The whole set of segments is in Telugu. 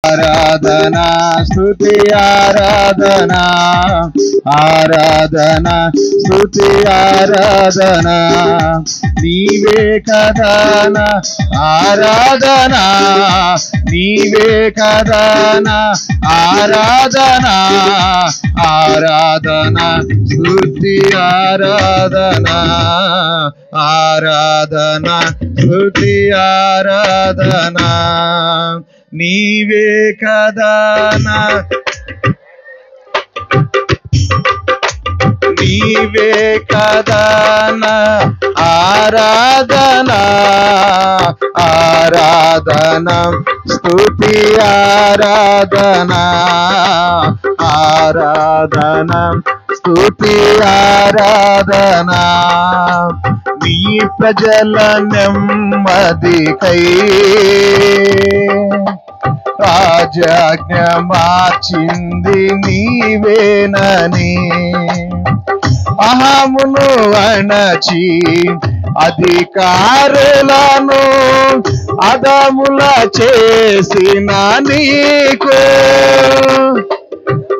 ఆరాధన స్తుతి ఆరాధన ఆరాధన స్తుతి ఆరాధన నీవే కదాన ఆరాధన నీవే కదాన ఆరాధన ఆరాధన స్తుతి ఆరాధన ఆరాధన స్తుతి ఆరాధన నీవే కదాన నీవే కదాన ఆరాధన ఆరాధన స్తుతి ఆరాధన ఆరాధన స్తుతి ఆరాధన నీ ప్రజల నెమ్మదికై రాజాజ్ఞ మార్చింది నీవేనని అహమును అణచి అధికారులను అదముల చేసిన నీకు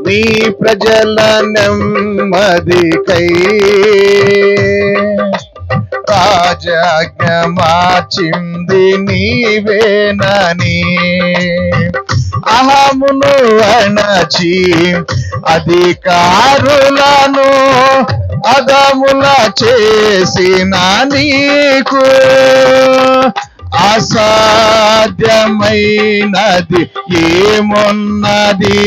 నీ ప్రజల నెమ్మదికై రాజాజ్ఞ మార్చింది నీవేనని అహమును అణచి అధికారులను అదముల చేసిన నీకు అసాధ్యమైనది ఏమున్నది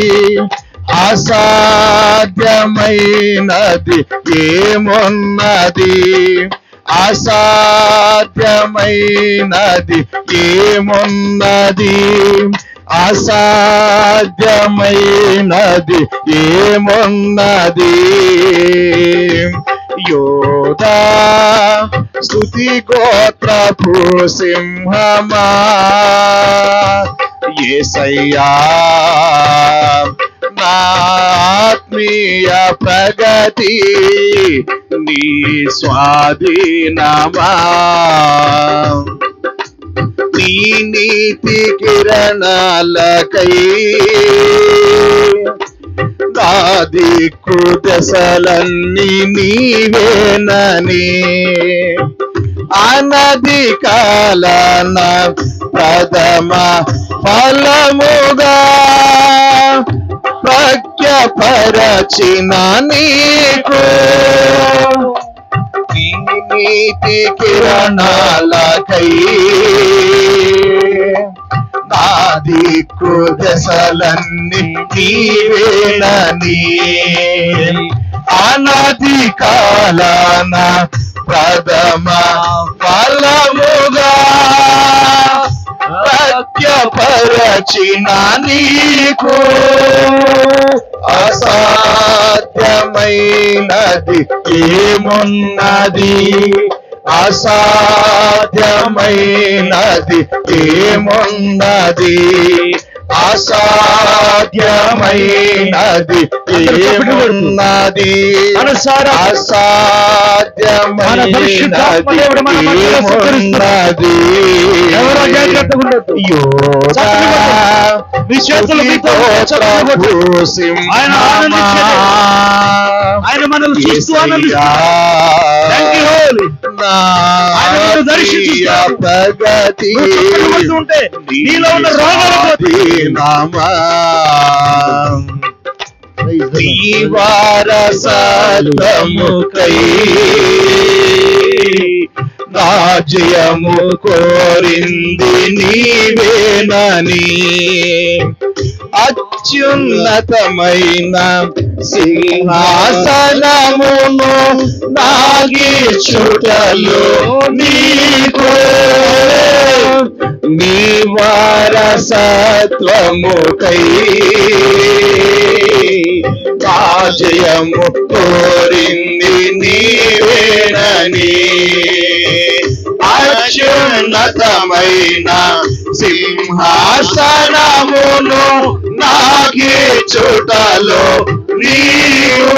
అసాధ్యమైనది ఏమున్నది అసాధ్యమైనది ఏమున్నది అసాధ్యమైనది ఏమున్నది యోధా స్తుతి గోత్రపు సింహమా యేసయ్యా నా ఆత్మీయ ప్రగతి నీ స్వాధీనమా నీ నీతి కిరణాలకై నా దిక్కు దశలన్నీ నీవేనని అనది కాలన ప్రథమ ఫలముగా ప్రఖ్యపరచిన నీకు నీ నీతి కిరణాలకై నా దిక్కు దశలన్నీ నీవేనని అనది కాలన ప్రథమ ఫలముగా ప్రఖ్యపరచిన నీకు అసాధ్యమైనది ఏమున్నది అసాధ్యమైనది ఏమున్నది అసాధ్యమైనది ఏమున్నది అసాధ్యమైనది ఏమున్నది యోధా ఆయన మనల్ని చూస్తూ ప్రగతి ఉంటే నీలో ఉన్న రోగాలు వారసత్వముకై రాజ్యము కోరింది నీవేనని అత్యున్నతమైన సింహాసనమును నాగిచుటలో నీకు నీ వారసత్వముకై రాజ్యము కోరింది నీవేనని అత్యున్నతమైన సింహాసనమును నాగిచుటలో నీవు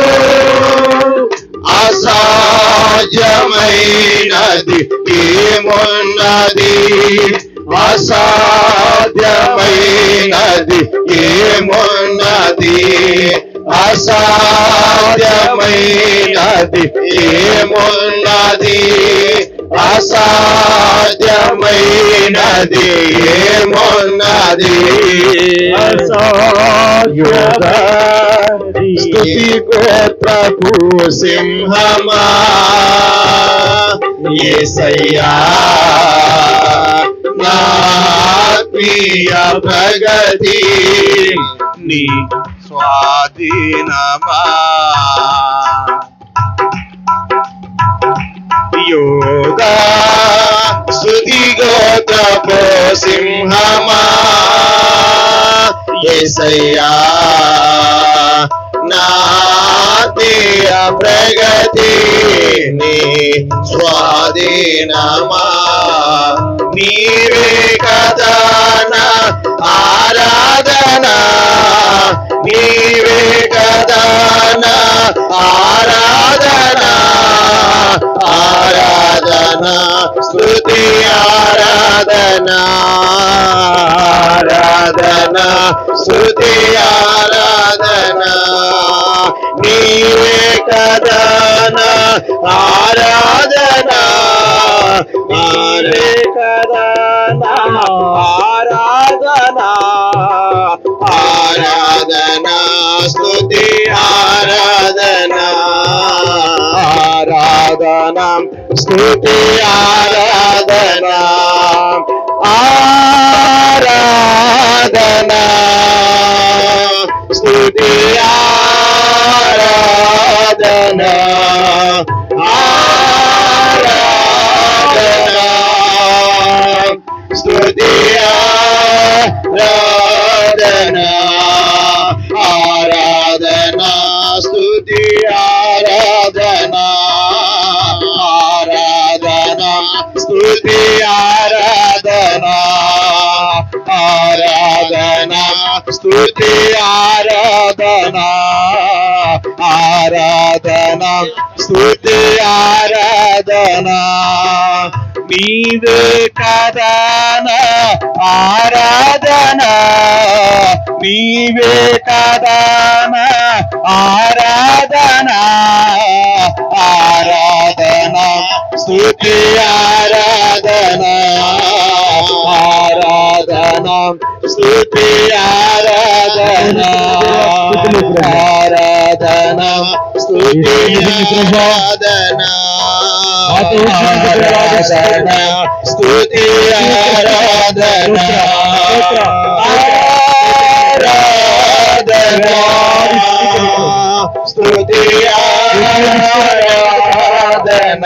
అసాధ్యమైనది ఏమున్నది అసాధ్యమైనది ఏమున్నది, అసాధ్యమైనది ఏమున్నది, అసాధ్యమైనది ఏమున్నది. స్తుతి గోత్రపు సింహమా యేసయ్యా, నా ఆత్మీయ ప్రగతి నీ స్వాధీనమా. యోగా స్తుతి గోత్రపు సింహమా యేసయ్యా, నా ఆత్మీయ ప్రగతి నీ స్వాధీనమా. నీవే కదా నా ఆరాధన, నీవే కదా నా ఆరాధన, ఆరాధన స్తుతి ఆరాధన, ఆరాధన స్తుతి ఆరాధన. నీవే కదా నా ఆరాధన, నీవే కదా నా ఆరాధన, ఆరాధన స్తుతి ఆరాధన, ఆరాధన స్తుతి ఆరాధన, ఆరాధన స్తుతి ఆరాధన, ఆరాధన స్తుతి ఆరాధన, ఆరాధన స్తుతి ఆరాధన, ఆరాధన స్తుతి ఆరాధన, ఆరాధన స్తుతి ఆరాధన, ఆరాధన స్తుతి ఆరాధన. నీవే కదా నా ఆరాధన, నీవే కదా నా ఆరాధన, ఆరాధన స్తుతి ఆరాధన, ఆరాధన స్తుతి ఆరాధన, ఆరాధన స్తుతి ఆరాధన, ఆరాధన స్తుతి ఆరాధన, ఆరాధన స్తుతి ఆరాధన, ఆరాధన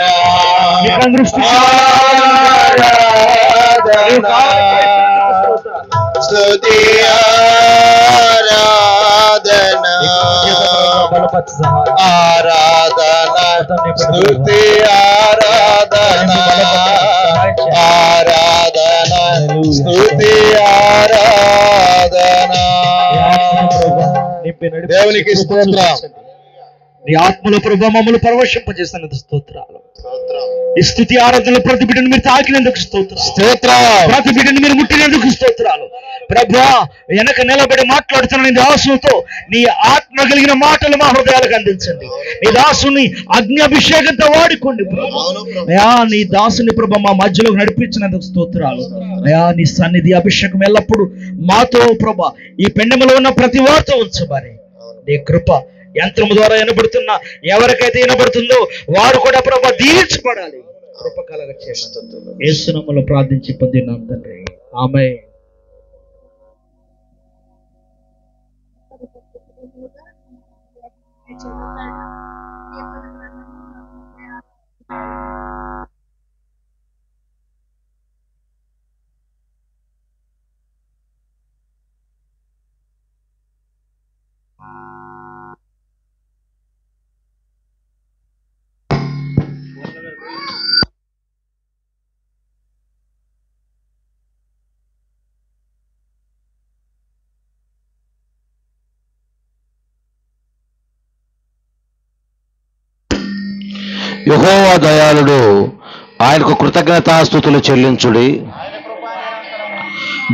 స్తుతి ఆరాధన, ఆరాధన స్తుతి ఆరాధన, ఆరాధన స్తుతి ఆరాధన. దేవునికి స్తోత్రం. నీ ఆత్మలో ప్రభు మమ్మల్ని పరవశింపజేస్తున్నందుకు స్తోత్రాలు. ఈ స్తుతి ఆరాధనలు ప్రతి బిడ్డను మీరు తాకినందుకు స్తోత్రం, ప్రతి బిడ్డను మీరు ముట్టినందుకు స్తోత్రాలు. ప్రభా వెనక నిలబడి మాట్లాడుతున్న నీ దాసుతో నీ ఆత్మ కలిగిన మాటలు మా హృదయాలకు అందించండి. నీ దాసుని అగ్నిభిషేకంతో వాడుకోండి అయా. నీ దాసుని ప్రభా మా మధ్యలో నడిపించినందుకు స్తోత్రాలు అయా. నీ సన్నిధి అభిషేకం ఎల్లప్పుడు మాతో ప్రభా ఈ పెండెములో ఉన్న ప్రతి వారితో ఉంచమని నీ కృప యంత్రము ద్వారా వినబడుతున్న ఎవరికైతే వినబడుతుందో వారు కూడా ప్రభా దీవించబడాలి. కృప కలగ చేయమని యేసు నామములో ప్రార్థించి పొందినాం తండ్రి, ఆమేన్. యెహోవా దయాళుడు, ఆయనకు కృతజ్ఞతాస్తుతులు చెల్లించుడి.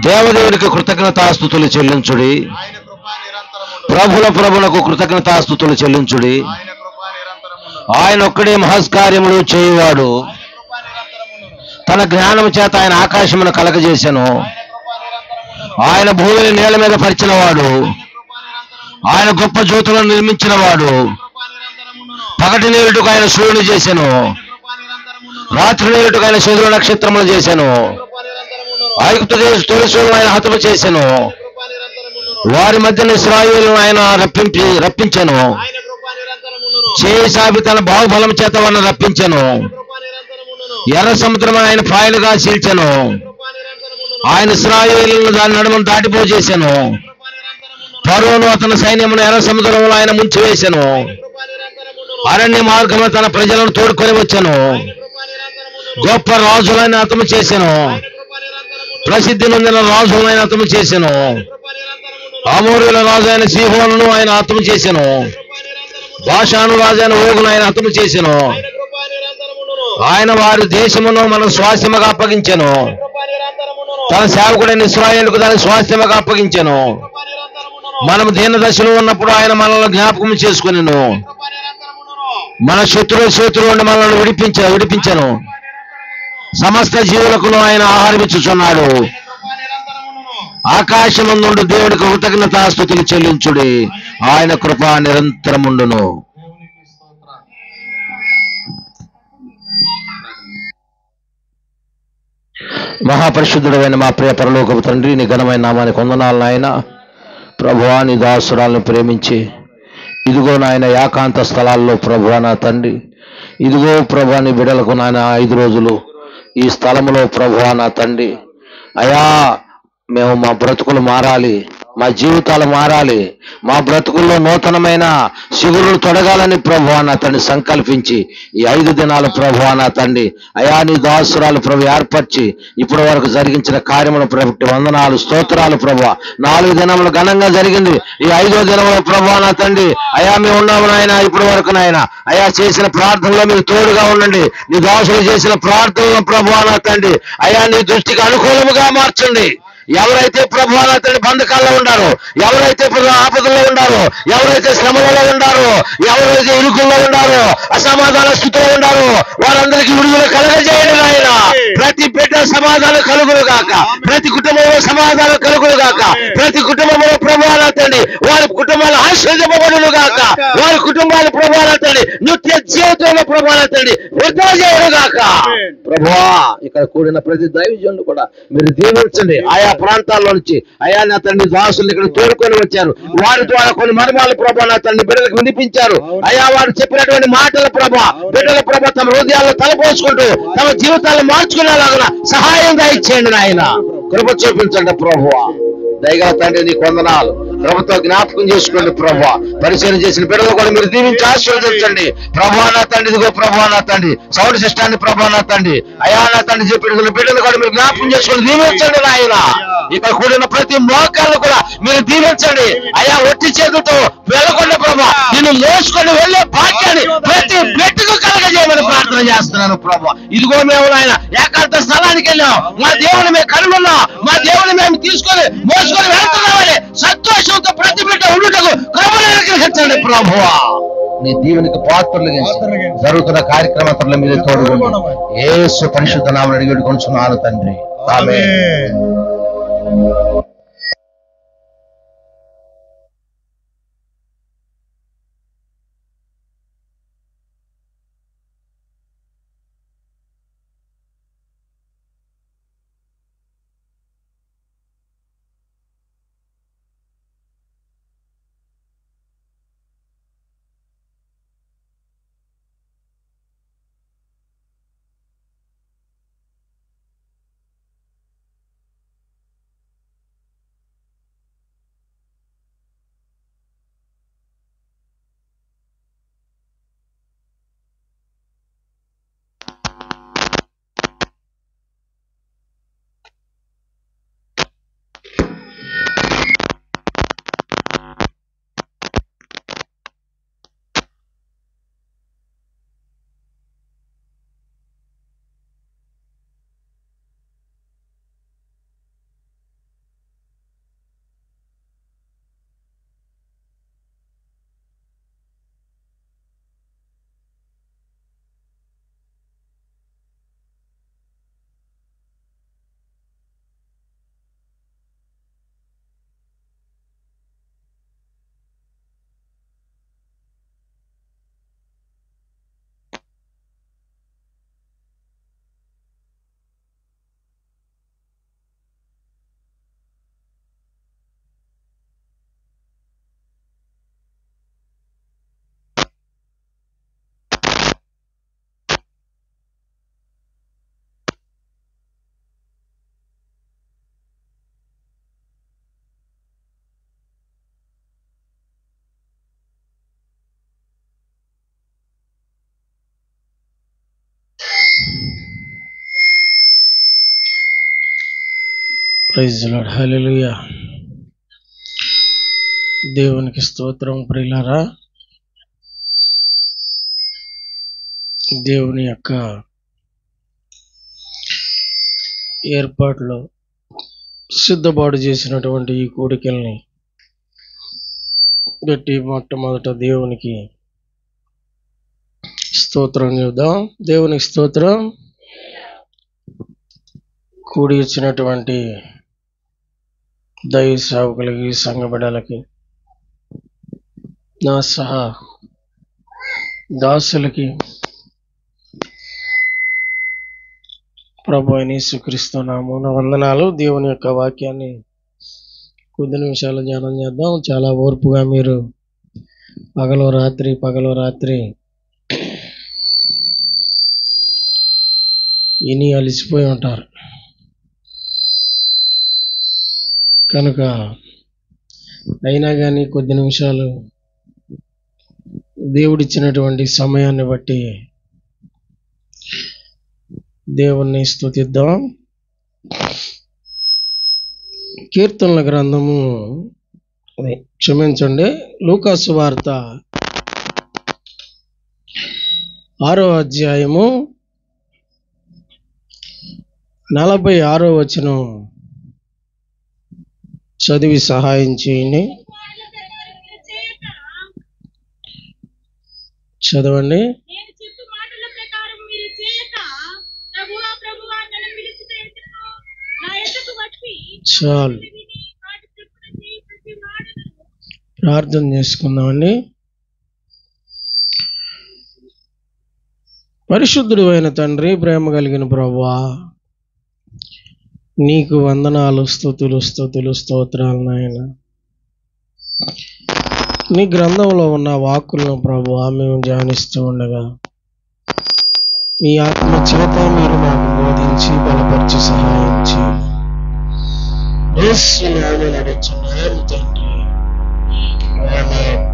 దేవదేవునికి కృతజ్ఞతాస్తుతులు చెల్లించుడి. ఆయన కృప నిరంతరముండును. ప్రభుల ప్రభులకు కృతజ్ఞతాస్తుతులు చెల్లించుడి. ఆయన కృప నిరంతరముండును. ఆయన ఒక్కడే మహస్కార్యములు చేయువాడు. ఆయన కృప నిరంతరముండును. తన జ్ఞానము చేత ఆయన ఆకాశమును కలగజేసెను. ఆయన కృప నిరంతరముండును. ఆయన భూమిని నీళ్ల మీద పరిచినవాడు. ఆయన కృప నిరంతరముండును. ఆయన గొప్ప జ్యోతులను నిర్మించినవాడు. కృప నిరంతరముండును. పగటి నీరుటకు ఆయన సూర్యుని చేసెను. ఆయన కృప నిరంతరముండును. రాత్రి నీరుటకు ఆయన చంద్రుల నక్షత్రములు చేసెను. కృప నిరంతరముండును. ఐగుప్తు దేశ తొలిసూరును ఆయన హతము చేసెను. కృప నిరంతరముండును. వారి మధ్యన ఇశ్రాయేలును ఆయన రప్పించెను. ఆయన కృప నిరంతరముండును. చేసాబి తన బాహుబలం చేత వారిని రప్పించెను. కృప నిరంతరముండును. ఎర్ర సముద్రం ఆయన పాయలుగా చీల్చెను. కృప నిరంతరముండును. ఆయన ఇశ్రాయేలును దాని నడుమను దాటిపోజేసెను. కృప నిరంతరముండును. ఫరోను అతని సైన్యమును ఎర్ర సముద్రంలో ఆయన ముంచివేసెను. కృప నిరంతరముండును. అరణ్య మార్గము తన ప్రజలను తోడుకొని వచ్చెను. కృప నిరంతరముండును. గొప్ప రాజులైన హతము చేసెను. కృప నిరంతరముండును. ప్రసిద్ధి నొందిన రాజులైన హతము చేసెను. కృప నిరంతరముండును. అమోరీయుల రాజు అయిన సీహోనును ఆయన హతము చేసెను. కృప నిరంతరముండును. బాషాను రాజు అయిన ఓగును ఆయన హతము చేసెను. కృప నిరంతరముండును. ఆయన వారి దేశమును మనం స్వాస్థ్యముగా అప్పగించెను. కృప నిరంతరముండును. తన సేవకుడైన ఇశ్రాయేలుకు దాని స్వాస్థ్యముగా అప్పగించెను. కృప నిరంతరముండును. మనం దీన దశలో ఉన్నప్పుడు ఆయన మనల్ని జ్ఞాపకం చేసుకునేను. కృప నిరంతరముండును. మన శత్రువు నుండి మనల్ని విడిపించెను. సమస్త జీవులకు ఆయన ఆహారం ఇచ్చుచున్నాడు. కృప నిరంతరముండును. ఆకాశమందుండు దేవుడికి కృతజ్ఞతాస్తుతులు చెల్లించుడి. ఆయన కృప నిరంతరముండును. దేవునికి స్తోత్రం. మహాపరిశుద్ధుడైన మా ప్రియ పరలోకపు తండ్రి, నీ ఘనమైన నామానికి వందనాలు నాయన. ప్రభువా, నీ దాసురాలను ప్రేమించి ఇదిగో నాయన ఏకాంత స్థలాల్లో ప్రభువా నా తండ్రి, ఇదిగో ప్రభువా నీ బిడ్డలకు నాయన 5 రోజులు ఈ స్థలములో ప్రభువా నా తండ్రి, అయా మేము మా బ్రతుకులు మారాలి, మా జీవితాలు మారాలి, మా బ్రతుకుల్లో నూతనమైన శిగురులు తొడగాలని ప్రభువా నా తండ్రి సంకల్పించి ఈ 5 దినాలు ప్రభువా నా తండ్రి అయా నీ దాసురాలు ప్రభు ఏర్పరిచి ఇప్పటి వరకు జరిగించిన కార్యములు ప్రభుత్వ వందనాలు స్తోత్రాలు ప్రభువా. 4 దినములు ఘనంగా జరిగింది. ఈ 5వ దినములో ప్రభువా నా తండ్రి అయా మేము ఉన్నాము నాయన. ఇప్పటి వరకు నాయన అయా చేసిన ప్రార్థనలో మీరు తోడుగా ఉండండి. నీ దాసులు చేసిన ప్రార్థనలో ప్రభువా నా తండ్రి అయా నీ దృష్టికి అనుకూలముగా మార్చండి. ఎవరైతే ప్రభువా నా తండ్రి బంధకాల్లో ఉండారో, ఎవరైతే ఆపదల్లో ఉండారో, ఎవరైతే శ్రమలలో ఉండారో, ఎవరైతే ఇరుకుల్లో ఉండారో, అసమాధాన స్థితిలో ఉండారో వారందరికీ విడుదల కలుగజేయండి నాయన. ప్రతి బిడ్డ సమాధానం కలుగును గాక, ప్రతి కుటుంబంలో సమాధానం కలుగును గాక, ప్రతి కుటుంబంలో ప్రభువా నా తండ్రి వారి కుటుంబాలు ఆశ్రయించబడును గాక, వారి కుటుంబాలు ప్రభువా నా తండ్రి నిత్య జీవితంలో ప్రభువా నా తండ్రి వృద్ధా చేయను గాక. ప్రభువా ఇక్కడ కూడిన ప్రతి దైవజనులు కూడా మీరు దీవించండి. ఆయా ప్రాంతాల్లో నుంచి అయా నా తండ్రి దాసులు ఇక్కడ తోడుకొని వచ్చారు. వారి ద్వారా కొన్ని మర్మాలు ప్రభా నా తండ్రి బిడ్డలకు వినిపించారు. అయా వారు చెప్పినటువంటి మాటల ప్రభా బిడ్డల ప్రభా తమ హృదయాల్లో తలపోసుకుంటూ తమ జీవితాలను మార్చుకునేలాగా సహాయం దయచేయండి నాయన. కృప చూపించండి ప్రభువా. దయగల తండ్రి నీకు వందనాలు. ప్రభుత్వ జ్ఞాపకం చేసుకోండి ప్రభా. పరిశీలన చేసిన బిడ్డలు కూడా మీరు దీవించి ఆశీర్వదించండి ప్రభువా నా తండ్రి. ఇదిగో ప్రభువా నా తండ్రి సౌండ్ సిస్టాన్ని ప్రభా నా తండ్రి అయా నా తండ్రి చెప్పిన బిడ్డలు కూడా మీరు జ్ఞాపకం చేసుకొని దీవించండి నాయన. ఇక్కడ కూడిన ప్రతి మోకాళ్ళు కూడా మీరు దీవించండి అయా. ఒట్టి చేతులతో వెళ్ళకుండా ప్రభా నిన్ను మోసుకొని వెళ్ళే భాగ్యాన్ని ప్రతి బిడ్డకు కలగజేయమని ప్రార్థన చేస్తున్నాను ప్రభా. ఇదిగో మేము నాయన ఏకాంత స్థలానికి వెళ్ళాం. మా దేవుని మేము కనుగొన్నాం. మా దేవుని మేము తీసుకొని మోసుకొని వెళ్తున్నామని సంతోషంతో ప్రతి బిడ్డ ఉండుటకు కృపను ప్రభువా. నీ దీవెనికి పాత్రలు జరుగుతున్న కార్యక్రమాల మీద తోడుగా యేసు పరిశుద్ధ నామమున అడిగి వేడుకొంచున్నాను తండ్రి. ఆమేన్. ప్రైజ్ లార్డ్, హల్లెలూయా. దేవునికి స్తోత్రం. ప్రియులారా, దేవుని యొక్క ఏర్పాట్లో సిద్ధపాటు చేసినటువంటి ఈ కూడికల్ని బట్టి మొట్టమొదట దేవునికి స్తోత్రం చెబుదాం. దేవునికి స్తోత్రం. కూడి వచ్చినటువంటి దైవ సేవకులకి, సంఘ బిడ్డలకి, నా సహా దాసులకి ప్రభు అయిన యేసుక్రీస్తు నామమున వందనాలు. దేవుని యొక్క వాక్యాన్ని కొద్ది నిమిషాలు ధ్యానం చేద్దాం. చాలా ఓర్పుగా మీరు పగలు రాత్రి ఇని అలిసిపోయి ఉంటారు. కనుక అయినా కానీ కొద్ది నిమిషాలు దేవుడిచ్చినటువంటి సమయాన్ని బట్టి దేవుణ్ణి స్తుతిద్దాం. కీర్తనల గ్రంథము, క్షమించండి, లూకాసు వార్త 6వ అధ్యాయము 46వ వచనం చదివి సహాయం చేయండి. చదవండి. చాలు, ప్రార్థన చేసుకుందామండి. పరిశుద్ధుడు అయిన తండ్రి, ప్రేమ కలిగిన ప్రభువా, నీకు వందనాలు, స్తుతులు స్తోత్రాలు నాయన. నీ గ్రంథంలో ఉన్న వాక్కులను ప్రభువా మేము ధ్యానిస్తూ ఉండగా మీ ఆత్మ చేత మీరు మాకు బోధించి బలపరిచి సహాయం చేయండి. యేసు నామమున అడుగుచున్నాము తండ్రి, ఆమేన్.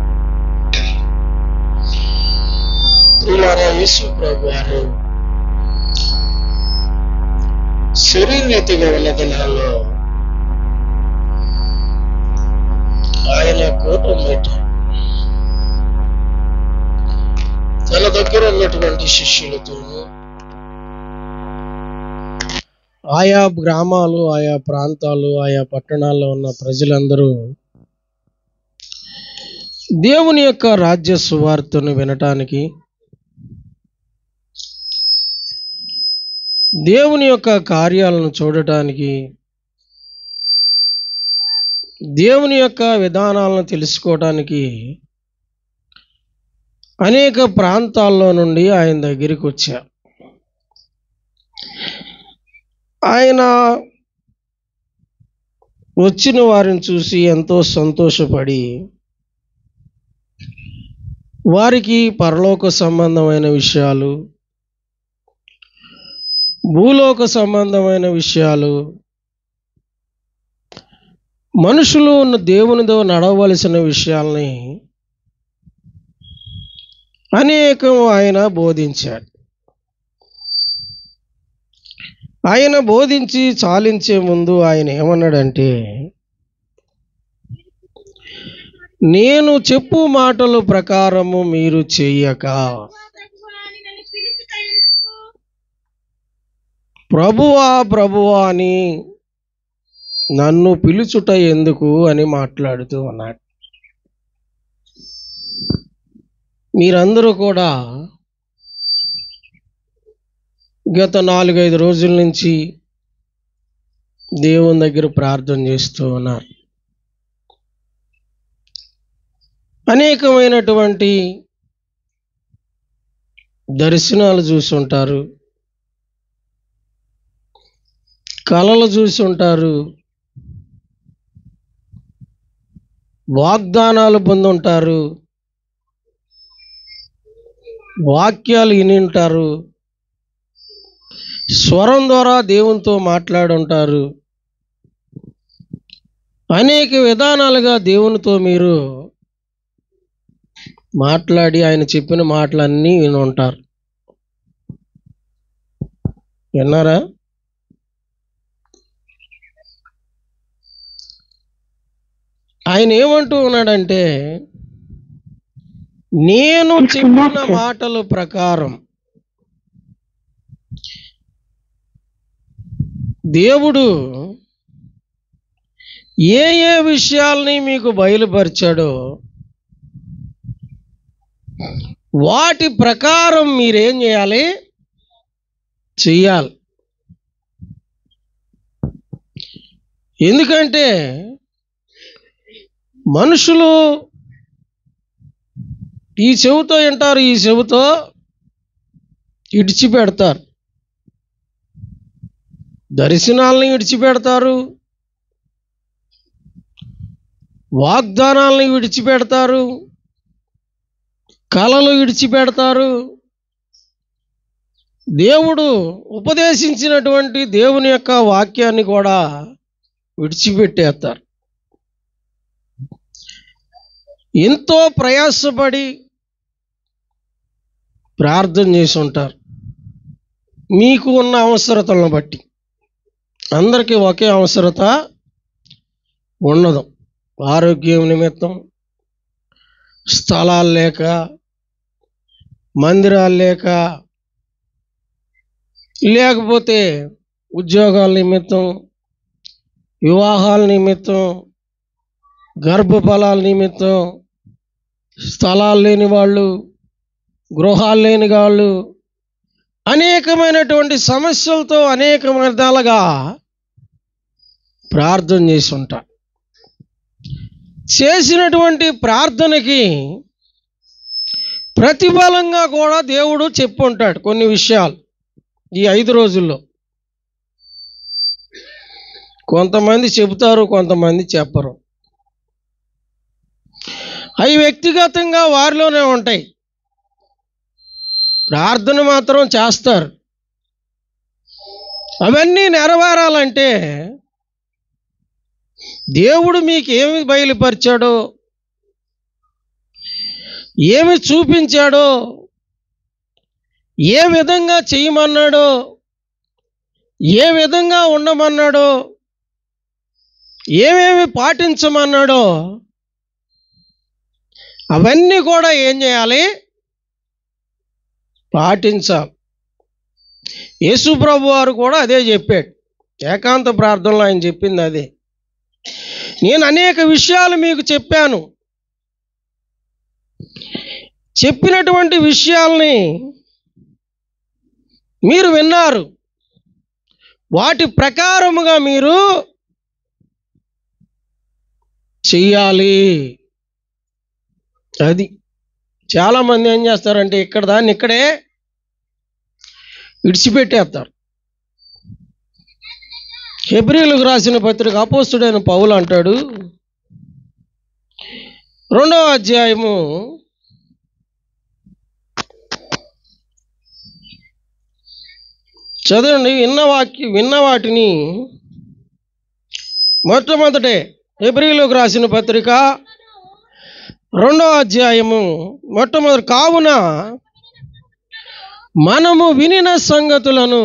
ప్రియులారా, యేసు ప్రభువారు శరీరరీతిగా ఉన్న దినాల్లో ఆయన కోపం పెట్టాడు. తన దగ్గర ఉన్నటువంటి శిష్యులతోనూ, ఆయా గ్రామాలు, ఆయా ప్రాంతాలు, ఆయా పట్టణాల్లో ఉన్న ప్రజలందరూ దేవుని యొక్క రాజ్య సువార్తను వినటానికి, దేవుని యొక్క కార్యాలను చూడటానికి, దేవుని యొక్క విధానాలను తెలుసుకోవడానికి అనేక ప్రాంతాల్లో నుండి ఆయన దగ్గరికి వచ్చారు. ఆయన వచ్చిన వారిని చూసి ఎంతో సంతోషపడి వారికి పరలోక సంబంధమైన విషయాలు, భూలోక సంబంధమైన విషయాలు, మనుషులు దేవునితో నడవలసిన విషయాల్ని అనేకం ఆయన బోధించాడు. ఆయన బోధించి చాలించే ముందు ఆయన ఏమన్నాడంటే, నేను చెప్పు మాటల ప్రకారము మీరు చెయ్యక ప్రభువా ప్రభువా అని నన్ను పిలుచుట ఎందుకు అని మాట్లాడుతూ ఉన్నాడు. మీరందరూ కూడా గత 4-5 రోజుల నుంచి దేవుని దగ్గర ప్రార్థన చేస్తూ ఉన్నారు. అనేకమైనటువంటి దర్శనాలు చూసుంటారు, కళలు చూసుంటారు, వాగ్దానాలు పొందుంటారు, వాక్యాలు విని ఉంటారు, స్వరం ద్వారా దేవునితో మాట్లాడుంటారు. అనేక విధానాలుగా దేవునితో మీరు మాట్లాడి ఆయన చెప్పిన మాటలన్నీ విని ఉంటారు. విన్నారా? ఆయన ఏమంటూ ఉన్నాడంటే, నేను చెప్పిన మాటల ప్రకారం దేవుడు ఏ ఏ విషయాల్ని మీకు బయలుపరిచాడో వాటి ప్రకారం మీరేం చేయాలి? చెయ్యాలి. ఎందుకంటే మనుషులు ఈ చెవుతో వింటారు, ఈ చెవుతో విడిచిపెడతారు. దర్శనాలని విడిచిపెడతారు, వాగ్దానాలని విడిచిపెడతారు, కళలు విడిచిపెడతారు. దేవుడు ఉపదేశించినటువంటి దేవుని యొక్క వాక్యాన్ని కూడా విడిచిపెట్టేస్తారు. ఎంతో ప్రయాసపడి ప్రార్థన చేసి ఉంటారు. మీకు ఉన్న అవసరతలను బట్టి అందరికీ ఒకే అవసరత ఉండదు. ఆరోగ్యం నిమిత్తం, స్థలాలు లేక, మందిరాలు లేక, లేకపోతే ఉద్యోగాల నిమిత్తం, వివాహాల నిమిత్తం, గర్భఫలాల నిమిత్తం, స్థలాలు లేని వాళ్ళు, గృహాలు లేని వాళ్ళు, అనేకమైనటువంటి సమస్యలతో అనేక విధాలుగా ప్రార్థన చేసి ఉంటారు. చేసినటువంటి ప్రార్థనకి ప్రతిఫలంగా కూడా దేవుడు చెప్పు ఉంటాడు కొన్ని విషయాలు. ఈ 5 రోజుల్లో కొంతమంది చెబుతారు, కొంతమంది చెప్పరు. అవి వ్యక్తిగతంగా వారిలోనే ఉంటాయి. ప్రార్థన మాత్రం చేస్తారు. అవన్నీ నెరవేరాలంటే దేవుడు మీకు ఏమి బయలుపరిచాడో, ఏమి చూపించాడో, ఏ విధంగా చేయమన్నాడో, ఏ విధంగా ఉండమన్నాడో, ఏమేమి పాటించమన్నాడో అవన్నీ కూడా ఏం చేయాలి? పాటించాలి. యేసు ప్రభు వారు కూడా అదే చెప్పాడు. ఏకాంత ప్రార్థనలో ఆయన చెప్పింది అదే. నేను అనేక విషయాలు మీకు చెప్పాను. చెప్పినటువంటి విషయాల్ని మీరు విన్నారు. వాటి ప్రకారముగా మీరు చెయ్యాలి. అది చాలామంది ఏం చేస్తారంటే ఇక్కడ దాన్ని ఇక్కడే విడిచిపెట్టేస్తారు. హెబ్రీయులకు రాసిన పత్రిక అపోస్తుడైన పౌలు అంటాడు, 2వ అధ్యాయము 7 విన్న వాటిని మొట్టమొదటే హెబ్రీయులకు రాసిన పత్రిక 2వ అధ్యాయము మొట్టమొదటి, కావున మనము వినిన సంగతులను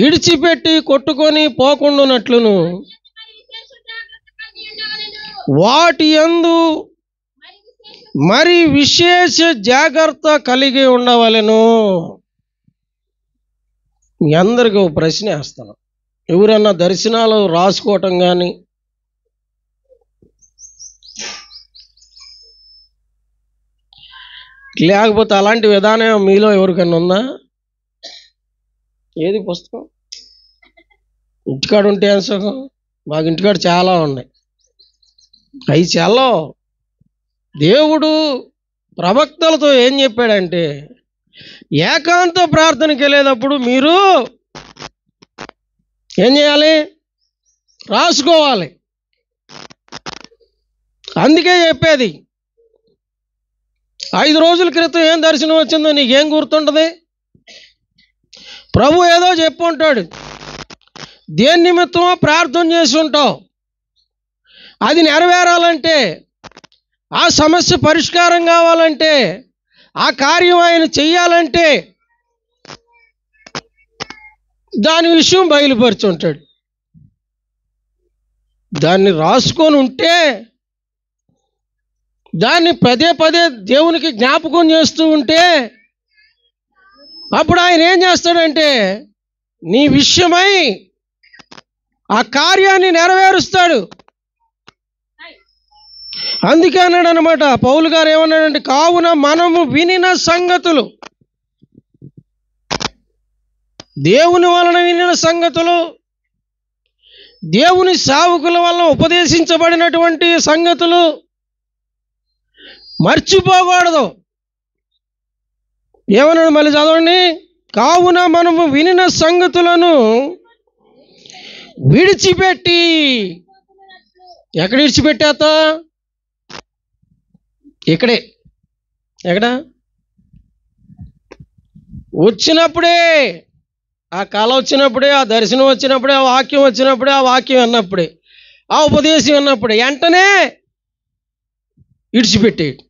ఇడిచిపెట్టి కొట్టుకొని పోకుండానట్లును వాటి యందు మరి విశేష జాగ్రత్త కలిగి ఉండవలెను. మీ అందరికీ ఒక ప్రశ్న వేస్తాను. ఎవరన్నా దర్శనాలు రాసుకోవటం కానీ, లేకపోతే అలాంటి విధానం మీలో ఎవరికన్నా ఉందా? ఏది పుస్తకం? ఇంటికాడ ఉంటే ఏం సుఖం? మాకు ఇంటికాడ చాలా ఉన్నాయి. అవి చల్లవు. దేవుడు ప్రవక్తలతో ఏం చెప్పాడంటే, ఏకాంత ప్రార్థనకి వెళ్ళేటప్పుడు మీరు ఏం చేయాలి? రాసుకోవాలి. అందుకే చెప్పేది. 5 రోజుల క్రితం ఏం దర్శనం వచ్చిందో నీకేం గుర్తుంటుంది? ప్రభు ఏదో చెప్పు ఉంటాడు. దేని నిమిత్తమో ప్రార్థన చేసి ఉంటావు. అది నెరవేరాలంటే, ఆ సమస్య పరిష్కారం కావాలంటే, ఆ కార్యం ఆయన చెయ్యాలంటే దాని విషయం బయలుపరుచుంటాడు. దాన్ని రాసుకొని ఉంటే, దాన్ని పదే పదే దేవునికి జ్ఞాపకం చేస్తూ ఉంటే, అప్పుడు ఆయన ఏం చేస్తాడంటే నీ విషయమై ఆ కార్యాన్ని నెరవేరుస్తాడు. అందుకే అన్నాడు అనమాట పౌలు గారు, ఏమన్నాడంటే కావున మనము వినిన సంగతులు, దేవుని వలన వినిన సంగతులు, దేవుని సేవకుల వలన ఉపదేశించబడినటువంటి సంగతులు మర్చిపోకూడదు. ఏమన్నాడు మళ్ళీ చదవండి. కావున మనము వినిన సంగతులను విడిచిపెట్టి, ఎక్కడ విడిచిపెట్టేస్తా? ఇక్కడే. ఎక్కడ? వచ్చినప్పుడే, ఆ కళ వచ్చినప్పుడే, ఆ దర్శనం వచ్చినప్పుడే, ఆ వాక్యం వచ్చినప్పుడే, ఆ వాక్యం అన్నప్పుడే, ఆ ఉపదేశం అన్నప్పుడే వెంటనే విడిచిపెట్టేది.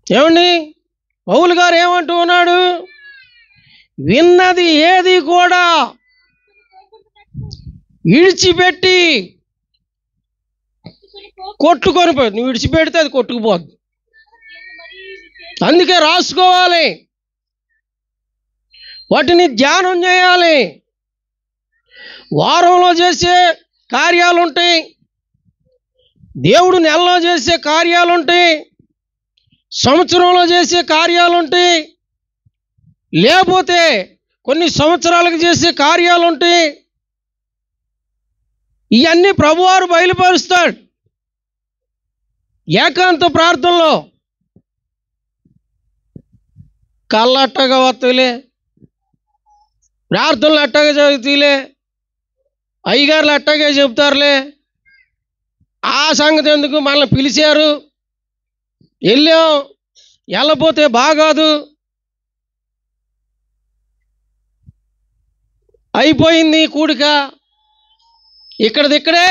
ఏమండి పౌలు గారు ఏమంటూ ఉన్నాడు? విన్నది ఏది కూడా విడిచిపెట్టి కొట్టుకొని పోయి, నువ్వు విడిచిపెడితే అది కొట్టుకుపోద్ది. అందుకే రాసుకోవాలి, వాటిని ధ్యానం చేయాలి. వారంలో చేసే కార్యాలు ఉంటాయి, దేవుడు నెలలో చేసే కార్యాలు ఉంటాయి, సంవత్సరంలో చేసే కార్యాలు ఉంటాయి, లేకపోతే కొన్ని సంవత్సరాలకు చేసే కార్యాలు ఉంటాయి. ఇవన్నీ ప్రభువారు బయలుపరుస్తాడు ఏకాంత ప్రార్థనలో. కళ్ళు అట్టగా వస్తాయిలే, ప్రార్థనలు అట్టగా జరుగుతాయిలే, అయ్యగారులు అట్టగే చెప్తారులే, ఆ సంగతి ఎందుకు, మనల్ని పిలిచారు వెళ్ళాం, వెళ్ళపోతే బాగాదు, అయిపోయింది కూడిక, ఇక్కడిదిక్కడే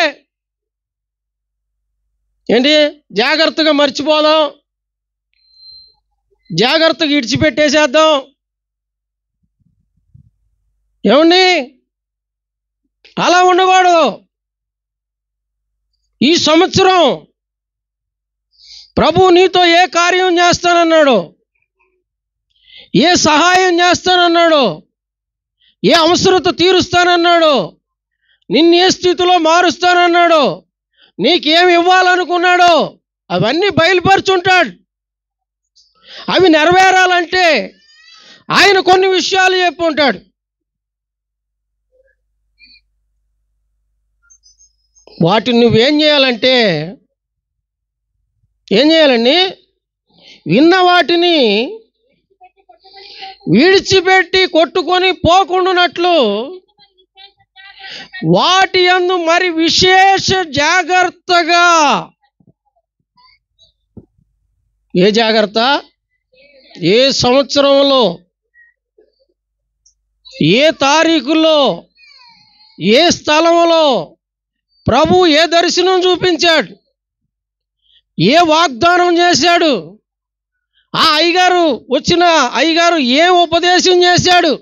ఏంటి జాగ్రత్తగా మర్చిపోదాం, జాగ్రత్తగా ఇడిచిపెట్టేసేద్దాం. ఏమండి అలా ఉండకూడదు. ఈ సంవత్సరం ప్రభు నీతో ఏ కార్యం చేస్తానన్నాడు, ఏ సహాయం చేస్తానన్నాడు, ఏ అవసరత తీరుస్తానన్నాడు, నిన్ను ఏ స్థితిలో మారుస్తానన్నాడు, నీకేమి ఇవ్వాలనుకున్నాడో అవన్నీ బయలుపరుచుంటాడు. అవి నెరవేరాలంటే ఆయన కొన్ని విషయాలు చెప్పి ఉంటాడు. వాటిని నువ్వేం చేయాలంటే, ఏం చేయాలండి? విన్న వాటిని విడిచిపెట్టి కొట్టుకొని పోకుండానట్లు వాటి యందు మరి విశేష జాగ్రత్తగా. ఏ జాగ్రత్త? ఏ సంవత్సరంలో, ఏ తారీఖులో, ఏ స్థలంలో ప్రభు ఏ దర్శనం చూపించాడు, ఏ వాగ్దానం చేశాడు, ఆ అయ్యగారు వచ్చిన అయ్యగారు ఏ ఉపదేశం చేశాడు,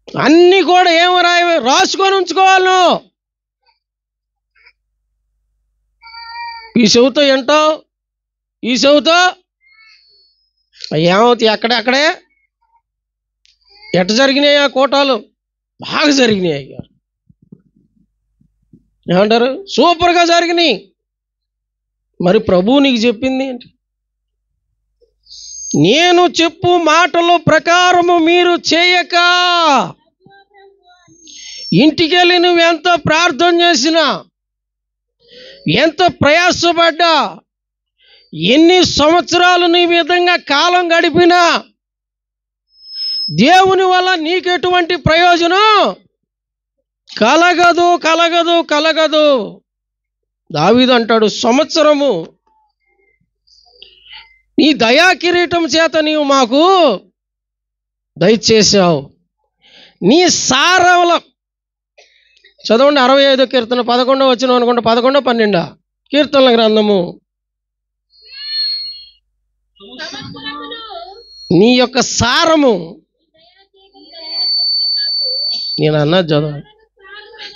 అన్నీ కూడా ఏమో రాసుకొని ఉంచుకోవాలి. ఈ చెవుతో ఏంటావు, ఈ చెవుతో ఏమవుతాయి, అక్కడే ఎట్ట జరిగినాయి ఆ కోటాలు? బాగా జరిగినాయి అయ్యారు. ఏమంటారు? సూపర్గా జరిగినాయి. మరి ప్రభువు నీకు చెప్పింది ఏంటి? నేను చెప్పు మాటల ప్రకారము మీరు చేయక, ఇంటికెళ్ళి నువ్వు ఎంత ప్రార్థన చేసినా, ఎంత ప్రయాసపడ్డా, ఎన్ని సంవత్సరాలు నీ విధంగా కాలం గడిపినా దేవుని వల్ల నీకెటువంటి ప్రయోజనం కలగదు. దావీదు అంటాడు, సంవత్సరము నీ దయా కిరీటం చేత నీవు మాకు దయచేసావు. నీ సారవల చదవండి 65వ కీర్తన 11వ వచనం అనుకుంటా, 11, 12 కీర్తనల గ్రంథము. నీ యొక్క సారము నేను అన్నది చదవ.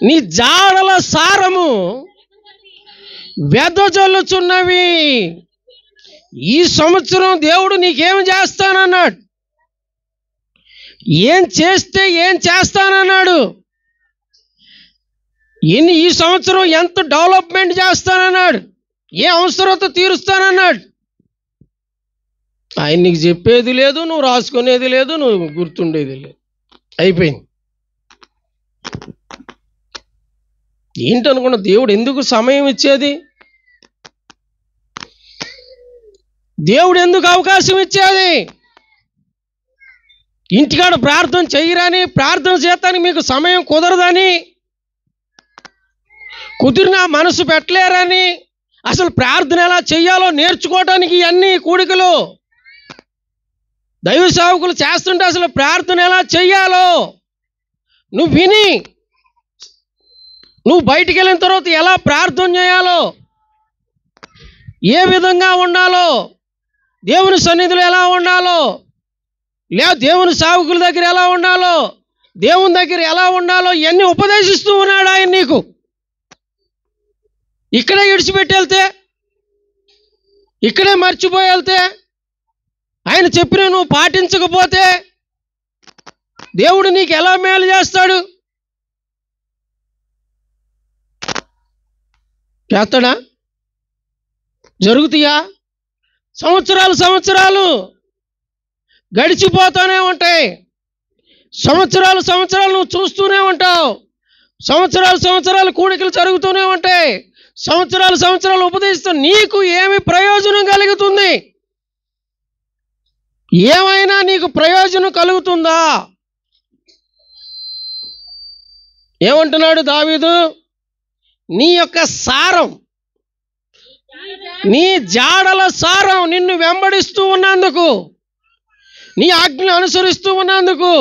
నీ జాడల సారము వెదజల్లుచున్నవి. ఈ సంవత్సరం దేవుడు నీకేమి చేస్తానన్నాడు? ఏం చేస్తే ఏం చేస్తానన్నాడు? ఈ సంవత్సరం ఎంత డెవలప్మెంట్ చేస్తానన్నాడు? ఏ అవసరత తీరుస్తానన్నాడు? ఆయన నీకు చెప్పేది లేదు, నువ్వు రాసుకునేది లేదు, నువ్వు గుర్తుండేది లేదు. అయిపోయింది. ఏంటనుకున్నా దేవుడు ఎందుకు సమయం ఇచ్చేది? దేవుడు ఎందుకు అవకాశం ఇచ్చేది? ఇంటికాడ ప్రార్థన చెయ్యరని, ప్రార్థన చేస్తానికి మీకు సమయం కుదరదని, కుదిరిన మనసు పెట్టలేరని, అసలు ప్రార్థన ఎలా చెయ్యాలో నేర్చుకోవటానికి ఇవన్నీ కూడికలు. దైవ సేవకులు చేస్తుంటే అసలు ప్రార్థన ఎలా చెయ్యాలో నువ్వు విని, నువ్వు బయటికి వెళ్ళిన తర్వాత ఎలా ప్రార్థన చేయాలో, ఏ విధంగా ఉండాలో, దేవుని సన్నిధిలో ఎలా ఉండాలో, లేదా దేవుని సేవకుల దగ్గర ఎలా ఉండాలో, దేవుని దగ్గర ఎలా ఉండాలో ఇవన్నీ ఉపదేశిస్తూ ఉన్నాడు ఆయన నీకు. ఇక్కడే విడిచిపెట్టి వెళ్తే, ఇక్కడే మర్చిపోయి వెళ్తే, ఆయన చెప్పిన నువ్వు పాటించకపోతే దేవుడు నీకు ఎలా మేలు చేస్తాడు? చేస్తాడా? జరుగుతాయా? సంవత్సరాలు గడిచిపోతూనే ఉంటాయి. సంవత్సరాలు నువ్వు చూస్తూనే ఉంటావు. సంవత్సరాలు కూడికలు జరుగుతూనే ఉంటాయి. సంవత్సరాలు ఉపదేశిస్తూ నీకు ఏమి ప్రయోజనం కలుగుతుంది? ఏమైనా నీకు ప్రయోజనం కలుగుతుందా? ఏమంటున్నాడు దావీదు? నీ యొక్క సారం, నీ జాడల సారం నిన్ను వెంబడిస్తూ ఉన్నందుకు, నీ ఆజ్ఞ అనుసరిస్తూ ఉన్నందుకు,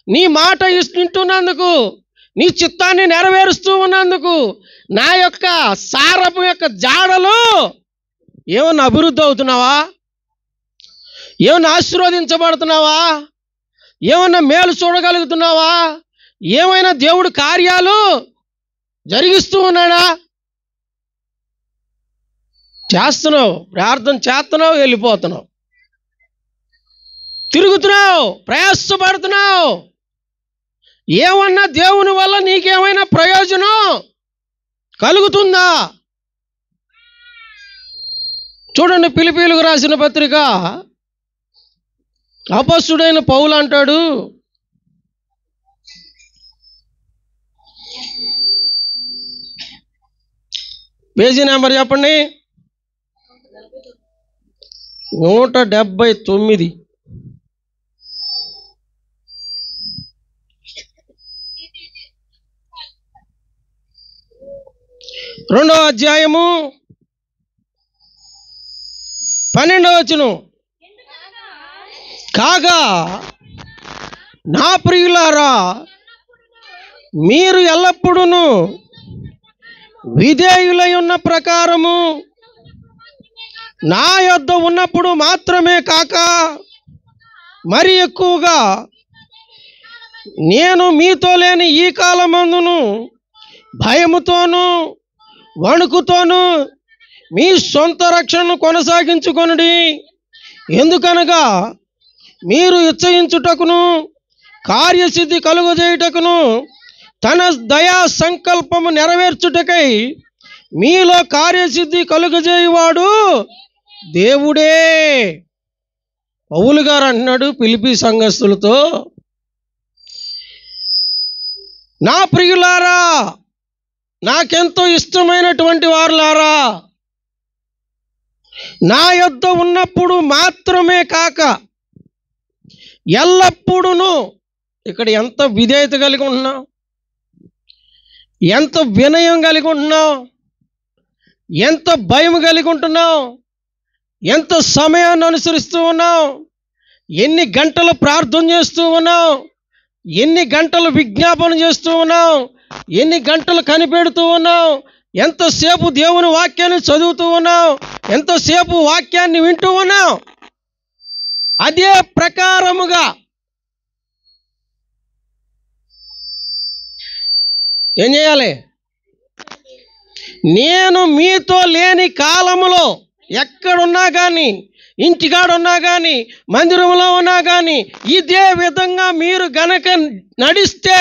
నీ మాట వింటున్నందుకు, నీ చిత్తాన్ని నెరవేరుస్తూ ఉన్నందుకు, నా యొక్క సారపు యొక్క జాడలు ఏమన్నా అభివృద్ధి అవుతున్నావా? ఏమన్నా ఆశీర్వదించబడుతున్నావా? ఏమన్నా మేలు చూడగలుగుతున్నావా? ఏమైనా దేవుడు కార్యాలు జరిగిస్తూ ఉన్నాడా? చేస్తున్నావు, ప్రార్థన చేస్తున్నావు, వెళ్ళిపోతున్నావు, తిరుగుతున్నావు, ప్రయాసపడుతున్నావు. ఏమన్నా దేవుని వల్ల నీకేమైనా ప్రయోజనం కలుగుతుందా? చూడండి, ఫిలిప్పీయులకు రాసిన పత్రిక అపొస్తలుడైన పౌలు అంటాడు, పేజీ నెంబర్ చెప్పండి, 179. రెండవ అధ్యాయము 12వ వచనం. కాగా నా ప్రియులారా, మీరు ఎల్లప్పుడూ విధేయులై ఉన్న ప్రకారము నా యొద్ద ఉన్నప్పుడు మాత్రమే కాక మరి ఎక్కువగా నేను మీతో లేని ఈ కాలమందును భయముతోనూ వణుకుతోనూ మీ సొంత రక్షణను కొనసాగించుకొనుడి. ఎందుకనగా మీరు ఇచ్చయించుటకును కార్యసిద్ధి కలుగజేయుటకును తన దయా సంకల్పము నెరవేర్చుటకై మీలో కార్యసిద్ధి కలుగజేయువాడు దేవుడే. పౌలు గారు అంటున్నాడు ఫిలిప్పీ సంఘస్థులతో, నా ప్రియులారా, నాకెంతో ఇష్టమైనటువంటి వారులారా, నా యొద్ద ఉన్నప్పుడు మాత్రమే కాక ఎల్లప్పుడూ, ఇక్కడ ఎంత విధేయత కలిగి ఉంటున్నావు, ఎంత వినయం కలిగి ఉంటున్నావు, ఎంత భయం కలిగి ఉంటున్నావు, ఎంత సమయాన్ని అనుసరిస్తూ ఉన్నావు, ఎన్ని గంటలు ప్రార్థన చేస్తూ ఉన్నావు, ఎన్ని గంటలు విజ్ఞాపన చేస్తూ ఉన్నావు, ఎన్ని గంటలు కనిపెడుతూ ఉన్నావు, ఎంతసేపు దేవుని వాక్యాన్ని చదువుతూ ఉన్నావు, ఎంతసేపు వాక్యాన్ని వింటూ ఉన్నావు. అదే ప్రకారముగా ఏం చేయాలి? నేను మీతో లేని కాలములో ఎక్కడున్నా కానీ, ఇంటికాడున్నా కానీ, మందిరంలో ఉన్నా కానీ, ఇదే విధంగా మీరు గనక నడిస్తే,